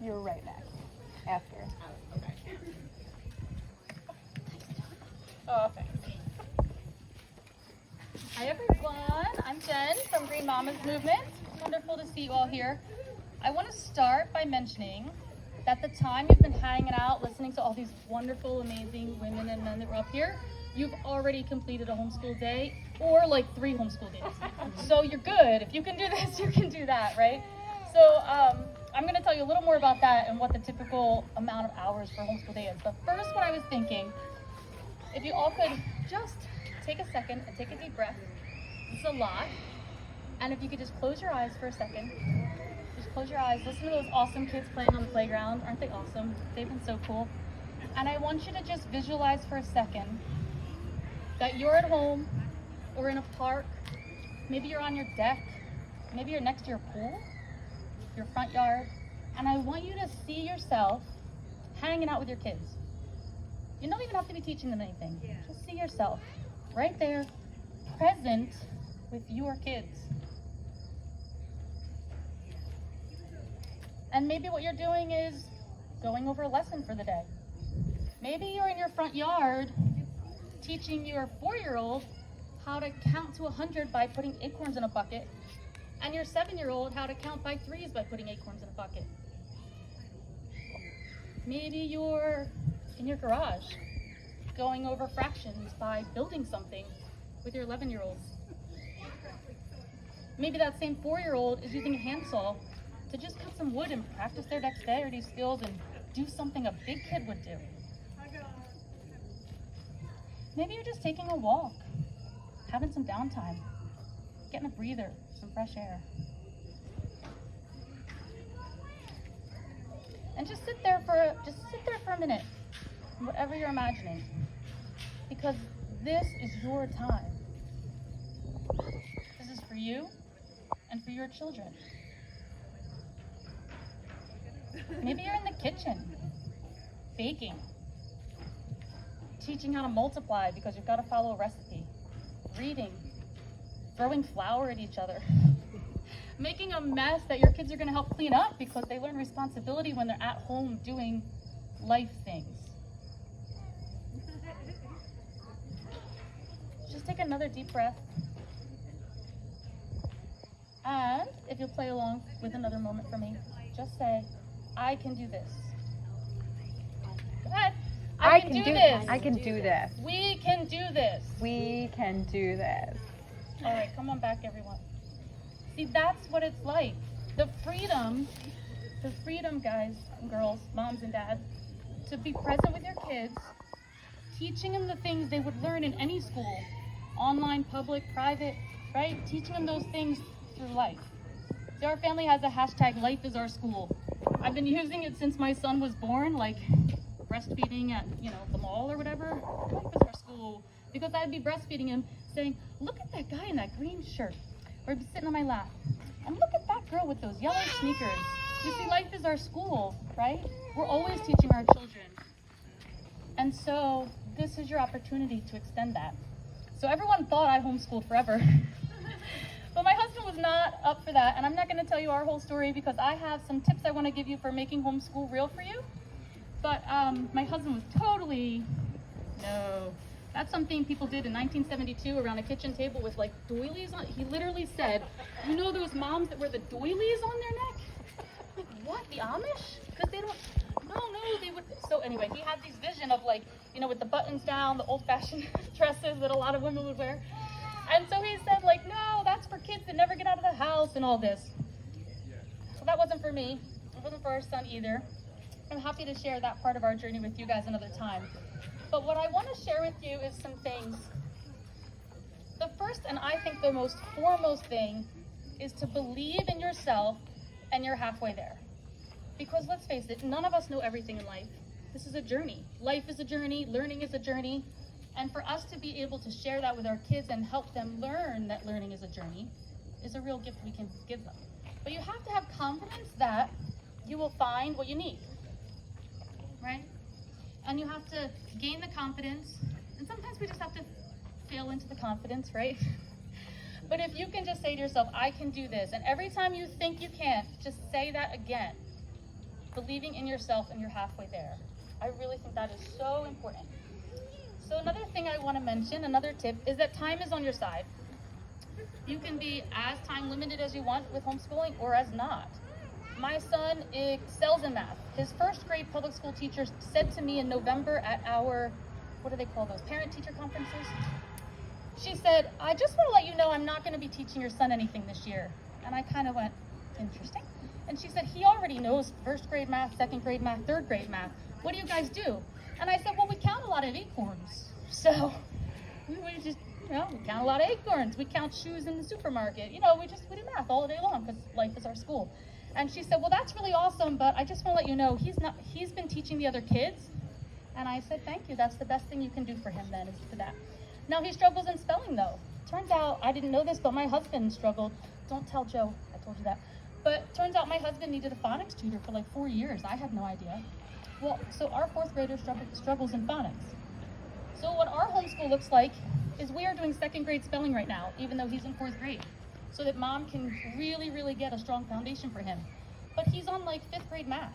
You're right next. After. Oh, thanks. Hi everyone, I'm Jen from Green Mamas Movement. Wonderful to see you all here. I want to start by mentioning that the time you've been hanging out, listening to all these wonderful, amazing women and men that were up here, you've already completed a homeschool day or like 3 homeschool days. So you're good. If you can do this, you can do that, right? So I'm going to tell you a little more about that and what the typical amount of hours for a homeschool day is. But first, what I was thinking, if you all could just take a second and take a deep breath. It's a lot. And if you could just close your eyes for a second. Just close your eyes. Listen to those awesome kids playing on the playground. Aren't they awesome? They've been so cool. And I want you to just visualize for a second that you're at home or in a park. Maybe you're on your deck. Maybe you're next to your pool, your front yard. And I want you to see yourself hanging out with your kids. You don't even have to be teaching them anything. Just see yourself right there, present with your kids. And maybe what you're doing is going over a lesson for the day. Maybe you're in your front yard teaching your 4-year-old how to count to 100 by putting acorns in a bucket, and your 7-year-old how to count by 3s by putting acorns in a bucket. Maybe you're in your garage going over fractions by building something with your 11-year-olds. Maybe that same 4-year-old is using a handsaw to just cut some wood and practice their dexterity skills and do something a big kid would do. Maybe you're just taking a walk, having some downtime, getting a breather, some fresh air. And just sit there for a minute, whatever you're imagining, because this is your time. This is for you and for your children. Maybe you're in the kitchen, baking, teaching how to multiply because you've got to follow a recipe, reading, throwing flour at each other. making a mess that your kids are going to help clean up because they learn responsibility when they're at home doing life things. Just take another deep breath. And if you'll play along with another moment for me, just say, I can do this. Go ahead. I can do this. I can do this. We can do this. We can do this. All right, come on back, everyone. See, that's what it's like. The freedom, guys and girls, moms and dads, to be present with your kids, teaching them the things they would learn in any school, online, public, private, right? Teaching them those things through life. See, our family has a hashtag, Life is Our School. I've been using it since my son was born, like breastfeeding at, the mall or whatever. Life is our school. Because I'd be breastfeeding him, saying, look at that guy in that green shirt. Or he'd be sitting on my lap. And look at that girl with those yellow sneakers. You see, life is our school, right? We're always teaching our children. And so this is your opportunity to extend that. So everyone thought I homeschooled forever. But my husband was not up for that. And I'm not going to tell you our whole story because I have some tips I want to give you for making homeschool real for you. But my husband was totally, no. That's something people did in 1972 around a kitchen table with like doilies on. He literally said, you know those moms that wear the doilies on their neck? Like, what, the Amish? Because they don't, no, they would. So anyway, he had this vision of like, with the buttons down, the old-fashioned dresses that a lot of women would wear. And so he said like, no, that's for kids that never get out of the house and all this. So that wasn't for me. It wasn't for our son either. I'm happy to share that part of our journey with you guys another time. But what I want to share with you is some things. The first, and I think the most foremost thing, is to believe in yourself and you're halfway there. Because let's face it, none of us know everything in life. This is a journey. Life is a journey, learning is a journey. And for us to be able to share that with our kids and help them learn that learning is a journey is a real gift we can give them. But you have to have confidence that you will find what you need, right? And you have to gain the confidence, and sometimes we just have to fail into the confidence, right? But if you can just say to yourself, I can do this, and every time you think you can't, just say that again, believing in yourself and you're halfway there. I really think that is so important. So another thing I want to mention, another tip, is that time is on your side. You can be as time limited as you want with homeschooling or as not. My son excels in math. His first grade public school teacher said to me in November at our, what do they call those, parent-teacher conferences? She said, I just want to let you know I'm not going to be teaching your son anything this year. And I kind of went, interesting. And she said, he already knows first grade math, second grade math, third grade math. What do you guys do? And I said, well, we count a lot of acorns. So we just, we count a lot of acorns. We count shoes in the supermarket. We do math all day long because life is our school. And she said, well, that's really awesome, but I just want to let you know he's been teaching the other kids. And I said, thank you. That's the best thing you can do for him then, is for that. Now he struggles in spelling though. Turns out, I didn't know this, but my husband struggled. Don't tell Joe, I told you that. But turns out my husband needed a phonics tutor for like 4 years. I had no idea. Well, so our fourth grader struggles in phonics. So what our homeschool looks like is we are doing second grade spelling right now, even though he's in fourth grade, so that mom can really, really get a strong foundation for him. But he's on like fifth grade math.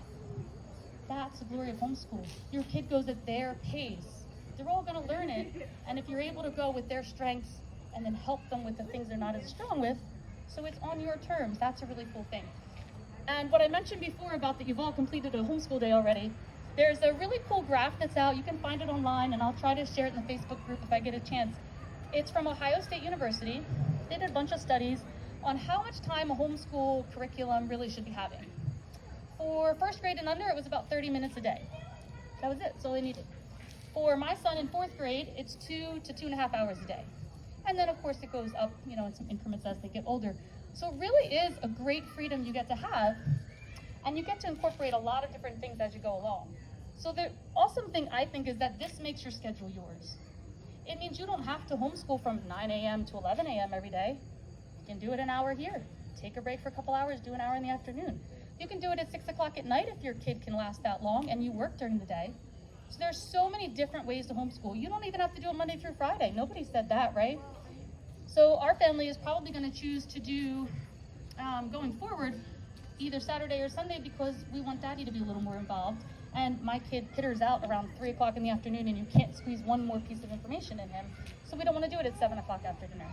That's the glory of homeschool. Your kid goes at their pace. They're all gonna learn it, and if you're able to go with their strengths and then help them with the things they're not as strong with, so it's on your terms, that's a really cool thing. And what I mentioned before about that you've all completed a homeschool day already, there's a really cool graph that's out. You can find it online, and I'll try to share it in the Facebook group if I get a chance. It's from Ohio State University. They did a bunch of studies on how much time a homeschool curriculum really should be having. For first grade and under, it was about 30 minutes a day. That was it, that's all they needed. For my son in fourth grade, it's 2 to 2.5 hours a day. And then of course it goes up, in some increments as they get older. So it really is a great freedom you get to have, and you get to incorporate a lot of different things as you go along. So the awesome thing I think is that this makes your schedule yours. It means you don't have to homeschool from 9 a.m. to 11 a.m. every day. You can do it an hour here. Take a break for a couple hours, do an hour in the afternoon. You can do it at 6 o'clock at night if your kid can last that long and you work during the day. So there's so many different ways to homeschool. You don't even have to do it Monday through Friday. Nobody said that, right? So our family is probably going to choose to do going forward, either Saturday or Sunday, because we want Daddy to be a little more involved. And my kid pitters out around 3 o'clock in the afternoon, and you can't squeeze one more piece of information in him. So we don't want to do it at 7 o'clock after dinner.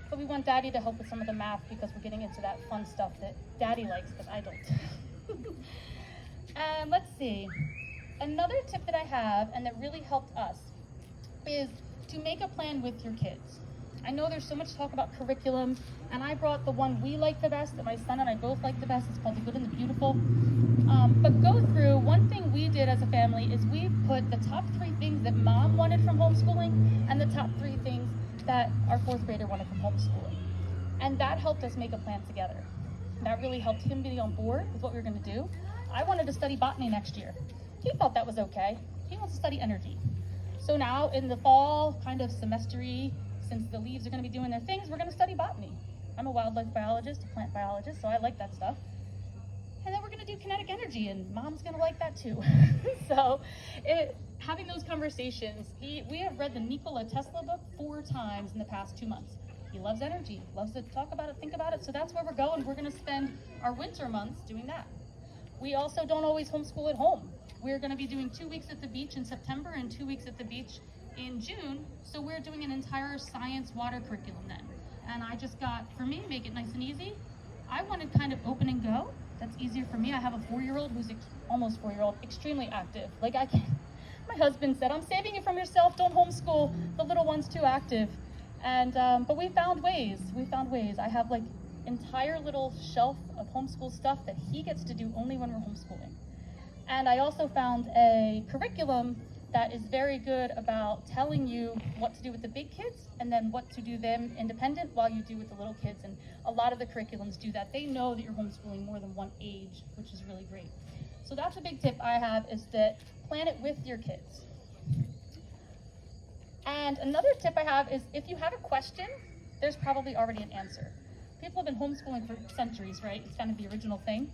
But we want Daddy to help with some of the math, because we're getting into that fun stuff that Daddy likes, but I don't. And let's see. Another tip that I have, and that really helped us, is to make a plan with your kids. I know there's so much talk about curriculum, and I brought the one we like the best, that my son and I both like the best. It's called The Good and the Beautiful. But go through, one thing we did as a family is we put the top 3 things that Mom wanted from homeschooling and the top 3 things that our 4th grader wanted from homeschooling. And that helped us make a plan together. That really helped him be on board with what we were going to do. I wanted to study botany next year. He thought that was okay. He wants to study energy. So now in the fall, kind of semester-y, since the leaves are going to be doing their things, we're going to study botany. I'm a wildlife biologist, a plant biologist, so I like that stuff. And then we're going to do kinetic energy, and Mom's going to like that too. So having those conversations, we have read the Nikola Tesla book 4 times in the past 2 months. He loves energy, loves to talk about it, think about it, so that's where we're going. We're going to spend our winter months doing that. We also don't always homeschool at home. We're going to be doing 2 weeks at the beach in September and 2 weeks at the beach in June, so we're doing an entire science water curriculum then. And I just got, for me, make it nice and easy, I wanted kind of open and go. That's easier for me. I have a 4-year-old who's almost 4-year-old, extremely active. Like I can't, my husband said, I'm saving you from yourself, don't homeschool, the little one's too active. And, but we found ways. I have like entire little shelf of homeschool stuff that he gets to do only when we're homeschooling. And I also found a curriculum that is very good about telling you what to do with the big kids and then what to do them independent while you do with the little kids. And a lot of the curriculums do that. They know that you're homeschooling more than one age, which is really great. So that's a big tip I have, is that plan it with your kids. And another tip I have is if you have a question, there's probably already an answer. People have been homeschooling for centuries, right? It's kind of the original thing.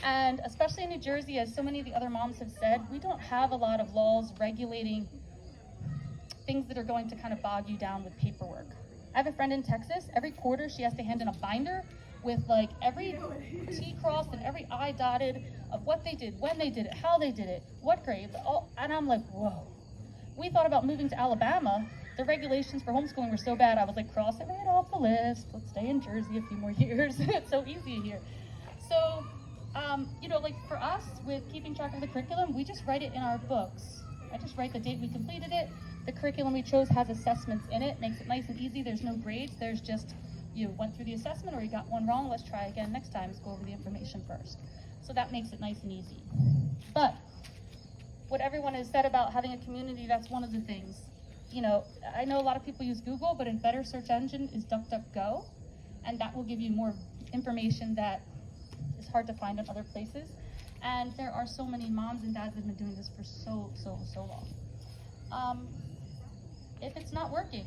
And especially in New Jersey, as so many of the other moms have said, we don't have a lot of laws regulating things that are going to kind of bog you down with paperwork. I have a friend in Texas, every quarter she has to hand in a binder with like every T crossed and every I dotted of what they did, when they did it, how they did it, what grade, all, and I'm like, whoa. We thought about moving to Alabama. The regulations for homeschooling were so bad, I was like, cross it right off the list. Let's stay in Jersey a few more years. It's so easy here. So, you know, like for us, with keeping track of the curriculum, we just write it in our books. I just write the date we completed it. The curriculum we chose has assessments in it, makes it nice and easy. There's no grades. There's just, you went through the assessment or you got one wrong. Let's try again next time. Let's go over the information first. So that makes it nice and easy. But what everyone has said about having a community, that's one of the things. You know, I know a lot of people use Google, but a better search engine is DuckDuckGo, and that will give you more information that is hard to find in other places. And there are so many moms and dads that have been doing this for so long. If it's not working,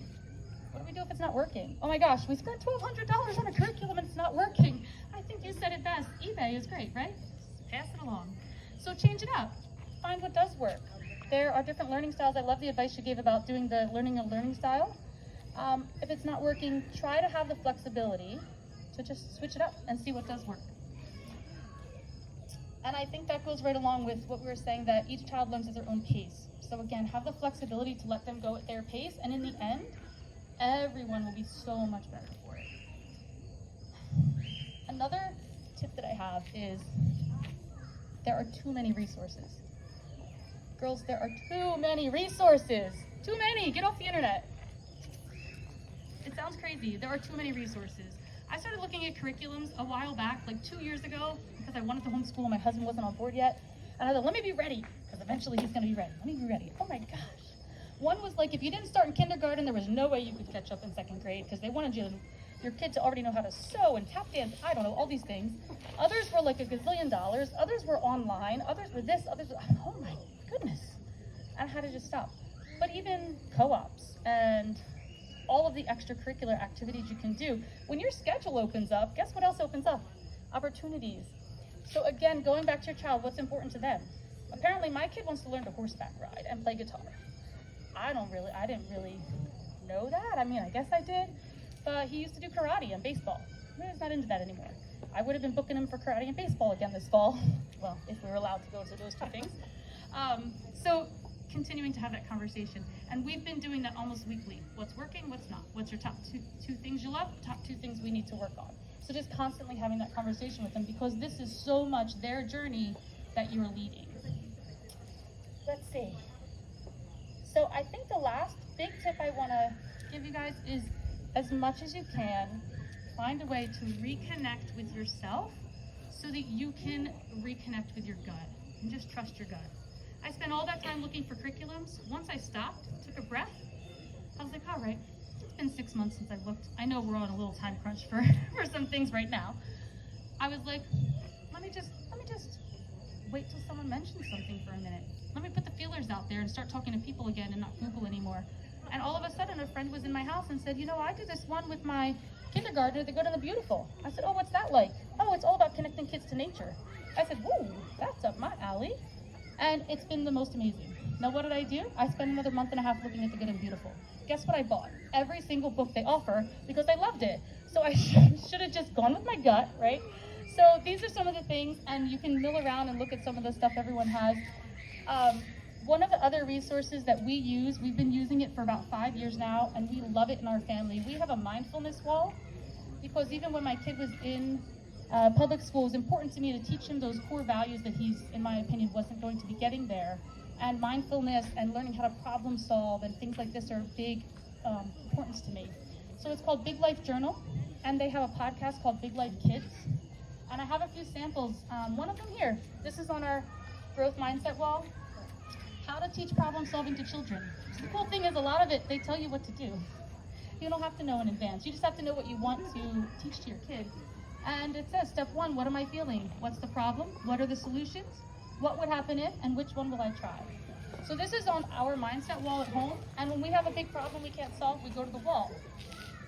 what do we do if it's not working? Oh my gosh, we spent $1,200 on a curriculum and it's not working. I think you said it best. eBay is great, right? Just pass it along. So change it up. Find what does work. There are different learning styles. I love the advice you gave about doing the learning a learning style. If it's not working, try to have the flexibility to just switch it up and see what does work. And I think that goes right along with what we were saying, that each child learns at their own pace. So again, have the flexibility to let them go at their pace, and in the end, everyone will be so much better for it. Another tip that I have is there are too many resources. Girls, there are too many resources. Too many. Get off the internet. It sounds crazy. There are too many resources. I started looking at curriculums a while back, like 2 years ago, because I wanted to homeschool. My husband wasn't on board yet. And I thought, let me be ready, because eventually he's going to be ready. Let me be ready. Oh my gosh. One was like, if you didn't start in kindergarten, there was no way you could catch up in 2nd grade, because they wanted your kid to already know how to sew and tap dance, I don't know, all these things. Others were like $1 gazillion. Others were online. Others were this, others were, oh my goodness. And I had to just stop. But even co-ops and all of the extracurricular activities you can do, when your schedule opens up, guess what else opens up? Opportunities. So again, going back to your child, what's important to them? Apparently my kid wants to learn to horseback ride and play guitar. I didn't really know that. I mean, I guess I did, but he used to do karate and baseball. He's not into that anymore. I would have been booking him for karate and baseball again this fall. Well, if we were allowed to go to those two things. So continuing to have that conversation. And we've been doing that almost weekly. What's working, what's not? What's your top two things you love? Top 2 things we need to work on. So just constantly having that conversation with them, because this is so much their journey that you're leading. Let's see. So I think the last big tip I want to give you guys is, as much as you can, find a way to reconnect with yourself so that you can reconnect with your gut and just trust your gut. I spent all that time looking for curriculums. Once I stopped, took a breath, I was like, all right, it's been 6 months since I've looked. I know we're on a little time crunch for some things right now. I was like, let me just wait till someone mentions something for a minute. Let me put the feelers out there and start talking to people again and not Google anymore. And all of a sudden, a friend was in my house and said, you know, I do this one with my kindergartner, they go to the Beautiful. I said, oh, what's that like? Oh, it's all about connecting kids to nature. I said, whoa, that's up my alley. And it's been the most amazing. Now, what did I do? I spent another month and a half looking at the Good and Beautiful. Guess what I bought? Every single book they offer, because I loved it. So I should have just gone with my gut, right? So these are some of the things, and you can mill around and look at some of the stuff everyone has. One of the other resources that we use, we've been using it for about 5 years now, and we love it in our family. We have a mindfulness wall, because even when my kid was in public school, it was important to me to teach him those core values that he's, in my opinion, wasn't going to be getting there. And mindfulness and learning how to problem solve and things like this are big importance to me. So it's called Big Life Journal, and they have a podcast called Big Life Kids. And I have a few samples. One of them here. This is on our growth mindset wall. How to teach problem solving to children. The cool thing is, a lot of it, they tell you what to do. You don't have to know in advance. You just have to know what you want to teach to your kid. And it says, step 1, what am I feeling? What's the problem? What are the solutions? What would happen if, and which one will I try? So this is on our mindset wall at home. And when we have a big problem we can't solve, we go to the wall.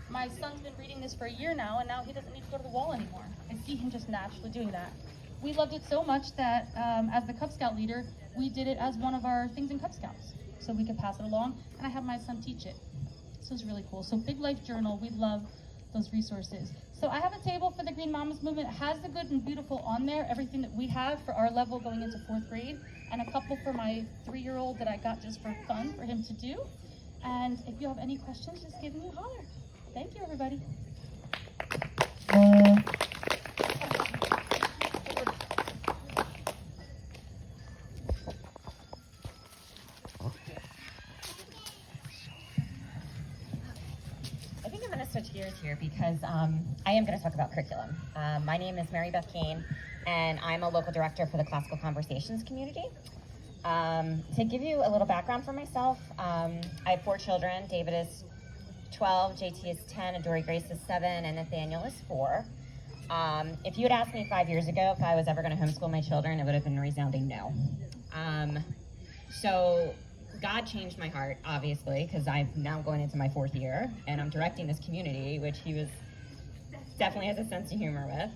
My son's been reading this for a year now, and now he doesn't need to go to the wall anymore. I see him just naturally doing that. We loved it so much that as the Cub Scout leader, we did it as one of our things in Cub Scouts, so we could pass it along, and I have my son teach it. So it's really cool. So Big Life Journal, we love those resources. So I have a table for the Green Mamas Movement. It has the Good and Beautiful on there, everything that we have for our level going into 4th grade, and a couple for my 3-year-old that I got just for fun for him to do. And if you have any questions, just give me a holler. Thank you, everybody. I think I'm going to switch gears here because I am going to talk about curriculum. My name is Mary Beth Kane, and I'm a local director for the Classical Conversations community. To give you a little background for myself, I have 4 children. David is 12, JT is 10, Adori Grace is 7, and Nathaniel is 4. If you had asked me 5 years ago if I was ever going to homeschool my children, it would have been a resounding no. So God changed my heart, obviously, because I'm now going into my 4th year, and I'm directing this community, which he was definitely has a sense of humor with.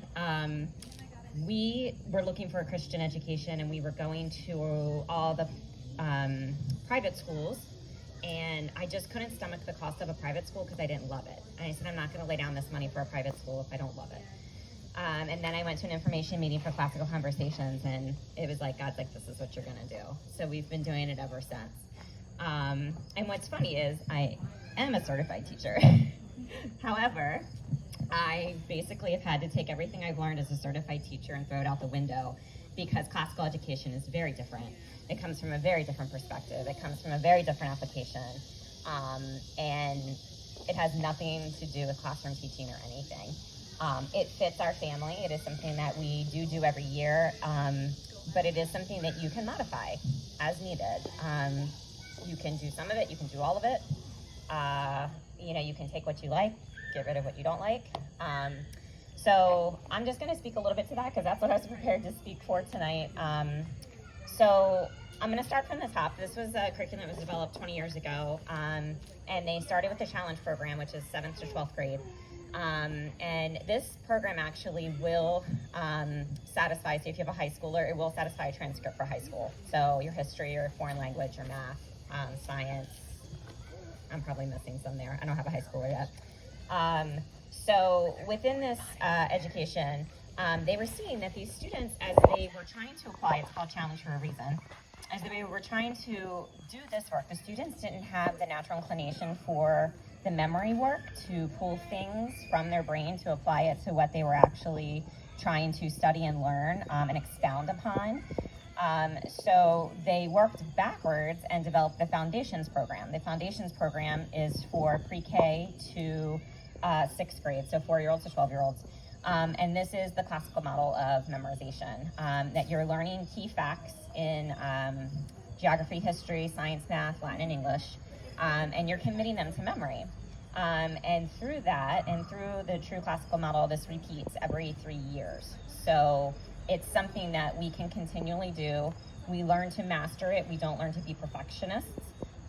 We were looking for a Christian education, and we were going to all the private schools, and I just couldn't stomach the cost of a private school because I didn't love it. And I said, I'm not going to lay down this money for a private school if I don't love it. And then I went to an information meeting for Classical Conversations, and it was like, God's like, this is what you're going to do. So we've been doing it ever since. And what's funny is I am a certified teacher. However, I basically have had to take everything I've learned as a certified teacher and throw it out the window because classical education is very different. It comes from a very different perspective. It comes from a very different application. And it has nothing to do with classroom teaching or anything. It fits our family. It is something that we do every year, but it is something that you can modify as needed. You can do some of it, you can do all of it. You can take what you like, get rid of what you don't like. So I'm just going to speak a little bit to that because that's what I was prepared to speak for tonight. So I'm going to start from the top. This was a curriculum that was developed 20 years ago, and they started with the Challenge Program, which is 7th to 12th grade. And this program actually will satisfy, so if you have a high schooler, it will satisfy a transcript for high school. So your history, your foreign language, your math, science. I'm probably missing some there. I don't have a high schooler yet. So within this education, they were seeing that these students, as they were trying to apply, it's called Challenge for a reason, as they were trying to do this work, the students didn't have the natural inclination for the memory work to pull things from their brain to apply it to what they were actually trying to study and learn and expound upon. So they worked backwards and developed the Foundations program. The Foundations program is for pre-K to 6th grade, so 4-year-olds to 12-year-olds. And this is the classical model of memorization, that you're learning key facts in geography, history, science, math, Latin, and English, and you're committing them to memory. And through that, and through the true classical model, this repeats every 3 years. So it's something that we can continually do. We learn to master it. We don't learn to be perfectionists.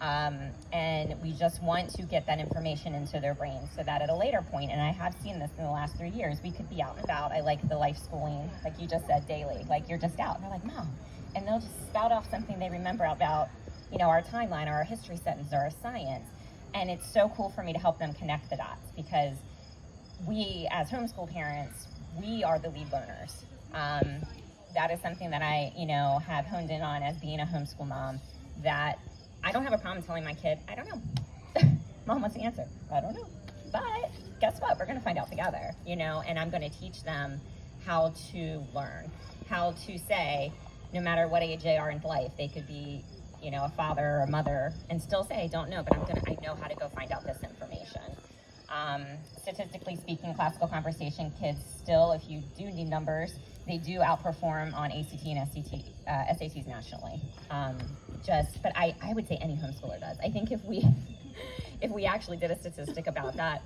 And we just want to get that information into their brains so that at a later point, and I have seen this in the last 3 years, we could be out and about. I like the life schooling, like you just said, daily. Like you're just out, and they're like, Mom, and they'll just spout off something they remember about, you know, our timeline or our history sentence or our science. And it's so cool for me to help them connect the dots, because we, as homeschool parents, we are the lead learners. That is something that I, you know, have honed in on as being a homeschool mom, that I don't have a problem telling my kid, I don't know. Mom wants the answer. I don't know. But guess what? We're going to find out together, you know, and I'm going to teach them how to learn, how to say, no matter what age they are in life, they could be, you know, a father or a mother and still say, I don't know, but I know how to go find out this information. Statistically speaking, classical conversation kids still, if you do need numbers, they do outperform on ACT and SATs nationally. But I would say any homeschooler does. I think if we actually did a statistic about that,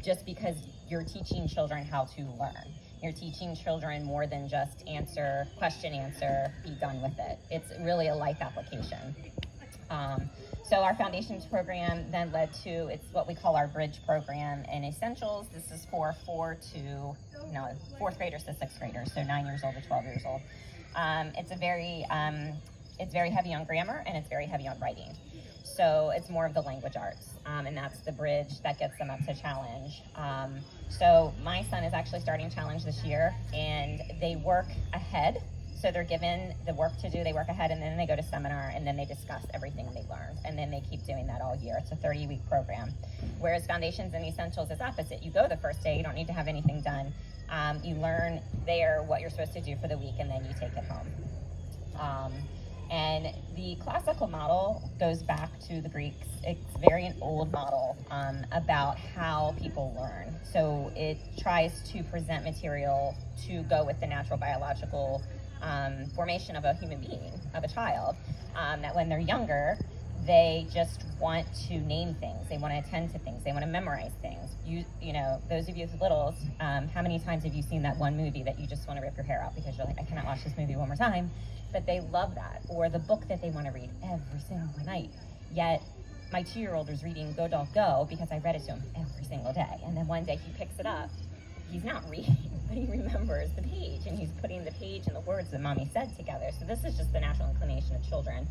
just because you're teaching children how to learn. You're teaching children more than just answer, question, answer, be done with it. It's really a life application. So our Foundations program then led to, it's what we call our Bridge program in Essentials. This is for 4th graders to 6th graders, so 9 years old to 12 years old. It's very heavy on grammar, and it's very heavy on writing. So it's more of the language arts, and that's the Bridge that gets them up to Challenge. So my son is actually starting Challenge this year, and they work ahead. So they're given the work to do, they work ahead, and then they go to seminar, and then they discuss everything they learned, and then they keep doing that all year. It's a 30-week program. Whereas Foundations and Essentials is opposite. You go the first day, you don't need to have anything done. You learn there what you're supposed to do for the week, and then you take it home. And the classical model goes back to the Greeks. It's very an old model about how people learn. So it tries to present material to go with the natural biological formation of a human being, of a child, that when they're younger, they just want to name things, they want to attend to things, they want to memorize things. You know, those of you with littles, how many times have you seen that one movie that you just want to rip your hair out because you're like, I cannot watch this movie one more time? But they love that. Or the book that they want to read every single night. Yet my 2-year-old is reading Go Dog Go because I read it to him every single day. And then one day he picks it up. He's not reading, but he remembers the page, and he's putting the page and the words that mommy said together. So this is just the natural inclination of children.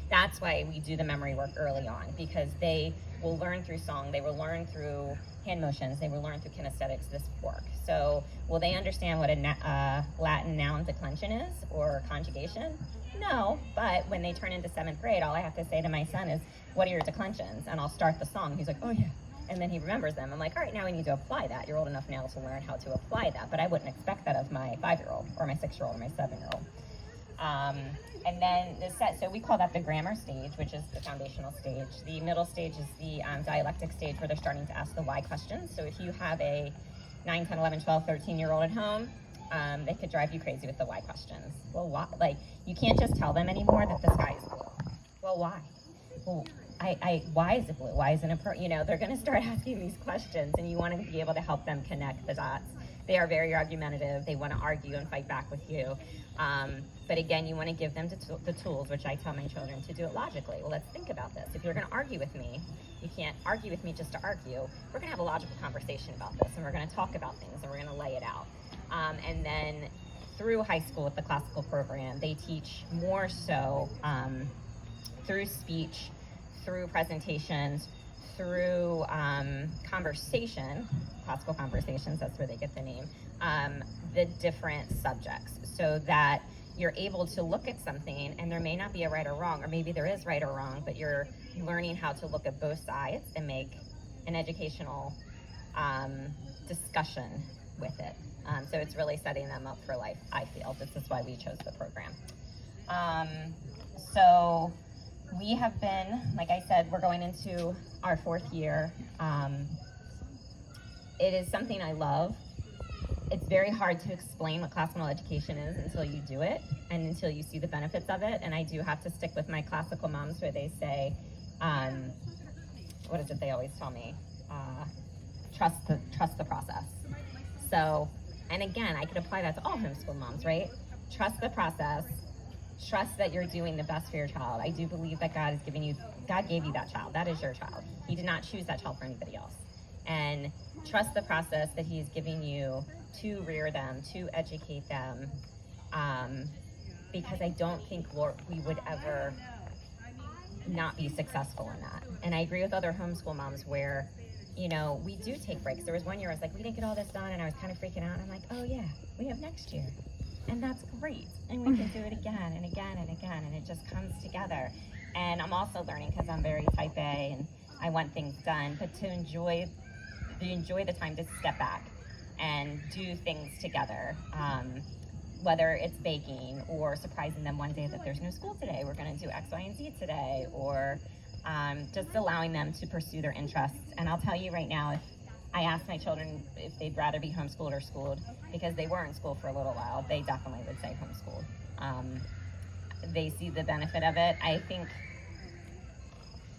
That's why we do the memory work early on, because they will learn through song, they will learn through hand motions, they will learn through kinesthetics, this work. So will they understand what a Latin noun declension is, or conjugation? No, but when they turn into 7th grade, all I have to say to my son is, what are your declensions? And I'll start the song. He's like, oh yeah. And then he remembers them. I'm like, all right, now we need to apply that. You're old enough now to learn how to apply that. But I wouldn't expect that of my 5-year-old or my 6-year-old or my 7-year-old. And then so we call that the grammar stage, which is the foundational stage. The middle stage is the dialectic stage, where they're starting to ask the why questions. So if you have a 9, 10, 11, 12, 13-year-old at home, they could drive you crazy with the why questions. Well, why? Like, you can't just tell them anymore that the sky is blue. Well, why? Well, why is it blue? Why isn't it you know, they're going to start asking these questions, and you want to be able to help them connect the dots. They are very argumentative. They want to argue and fight back with you. But again, you want to give them the tools, which I tell my children, to do it logically. Well, let's think about this. If you're going to argue with me, you can't argue with me just to argue. We're going to have a logical conversation about this, and we're going to talk about things, and we're going to lay it out. And then through high school with the classical program, they teach more so through speech, through presentations, through conversation, classical conversations, that's where they get the name, the different subjects, so that you're able to look at something and there may not be a right or wrong, or maybe there is right or wrong, but you're learning how to look at both sides and make an educational discussion with it. So it's really setting them up for life, I feel. This is why we chose the program. So we have been, like I said, we're going into our 4th year. It is something I love. It's very hard to explain what classical education is until you do it and until you see the benefits of it. And I do have to stick with my classical moms where they say, what is it they always tell me? Trust the process. So, and again, I could apply that to all homeschool moms, right? Trust the process. Trust that you're doing the best for your child. I do believe that God gave you that child. That is your child. He did not choose that child for anybody else. And trust the process that He's giving you to rear them, to educate them, because I don't think, Lord, we would ever not be successful in that. And I agree with other homeschool moms where, you know, we do take breaks. There was one year I was like, we didn't get all this done, and I was kind of freaking out. And I'm like, oh yeah, we have next year. And that's great. And we can do it again and again and again, and it just comes together. And I'm also learning, because I'm very type A and I want things done, but to enjoy the time to step back and do things together. Whether it's baking or surprising them one day that there's no school today, we're going to do X, Y, and Z today, or just allowing them to pursue their interests. And I'll tell you right now, if I asked my children if they'd rather be homeschooled or schooled, because they were in school for a little while, they definitely would say homeschooled. They see the benefit of it. I think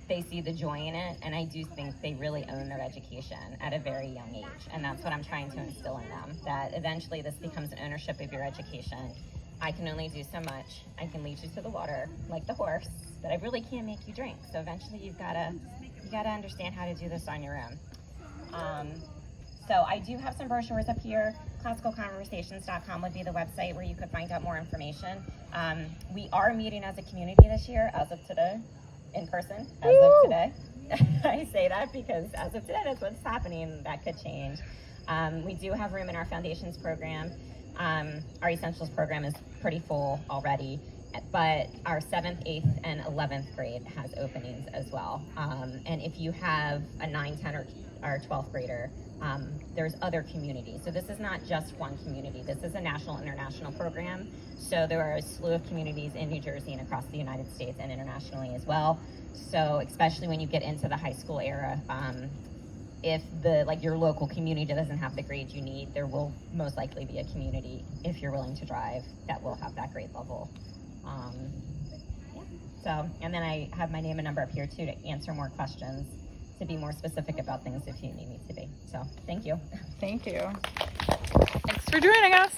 they see the joy in it, and I do think they really own their education at a very young age, and that's what I'm trying to instill in them, that eventually this becomes an ownership of your education. I can only do so much. I can lead you to the water like the horse, but I really can't make you drink. So eventually you gotta understand how to do this on your own. So I do have some brochures up here. ClassicalConversations.com would be the website where you could find out more information. We are meeting as a community this year, as of today, in person, as of today. I say that because as of today, that's what's happening. That could change. We do have room in our foundations program. Our essentials program is pretty full already, but our 7th, 8th, and 11th grade has openings as well. And if you have a 9, 10, or 12th grader, there's other communities. So this is not just one community. This is a national, international program. So there are a slew of communities in New Jersey and across the United States and internationally as well. So especially when you get into the high school era, if your local community doesn't have the grade you need, there will most likely be a community, if you're willing to drive, that will have that grade level. So, and then I have my name and number up here too to answer more questions, to be more specific about things if you need me to be. So, thank you. Thank you. Thanks for joining us.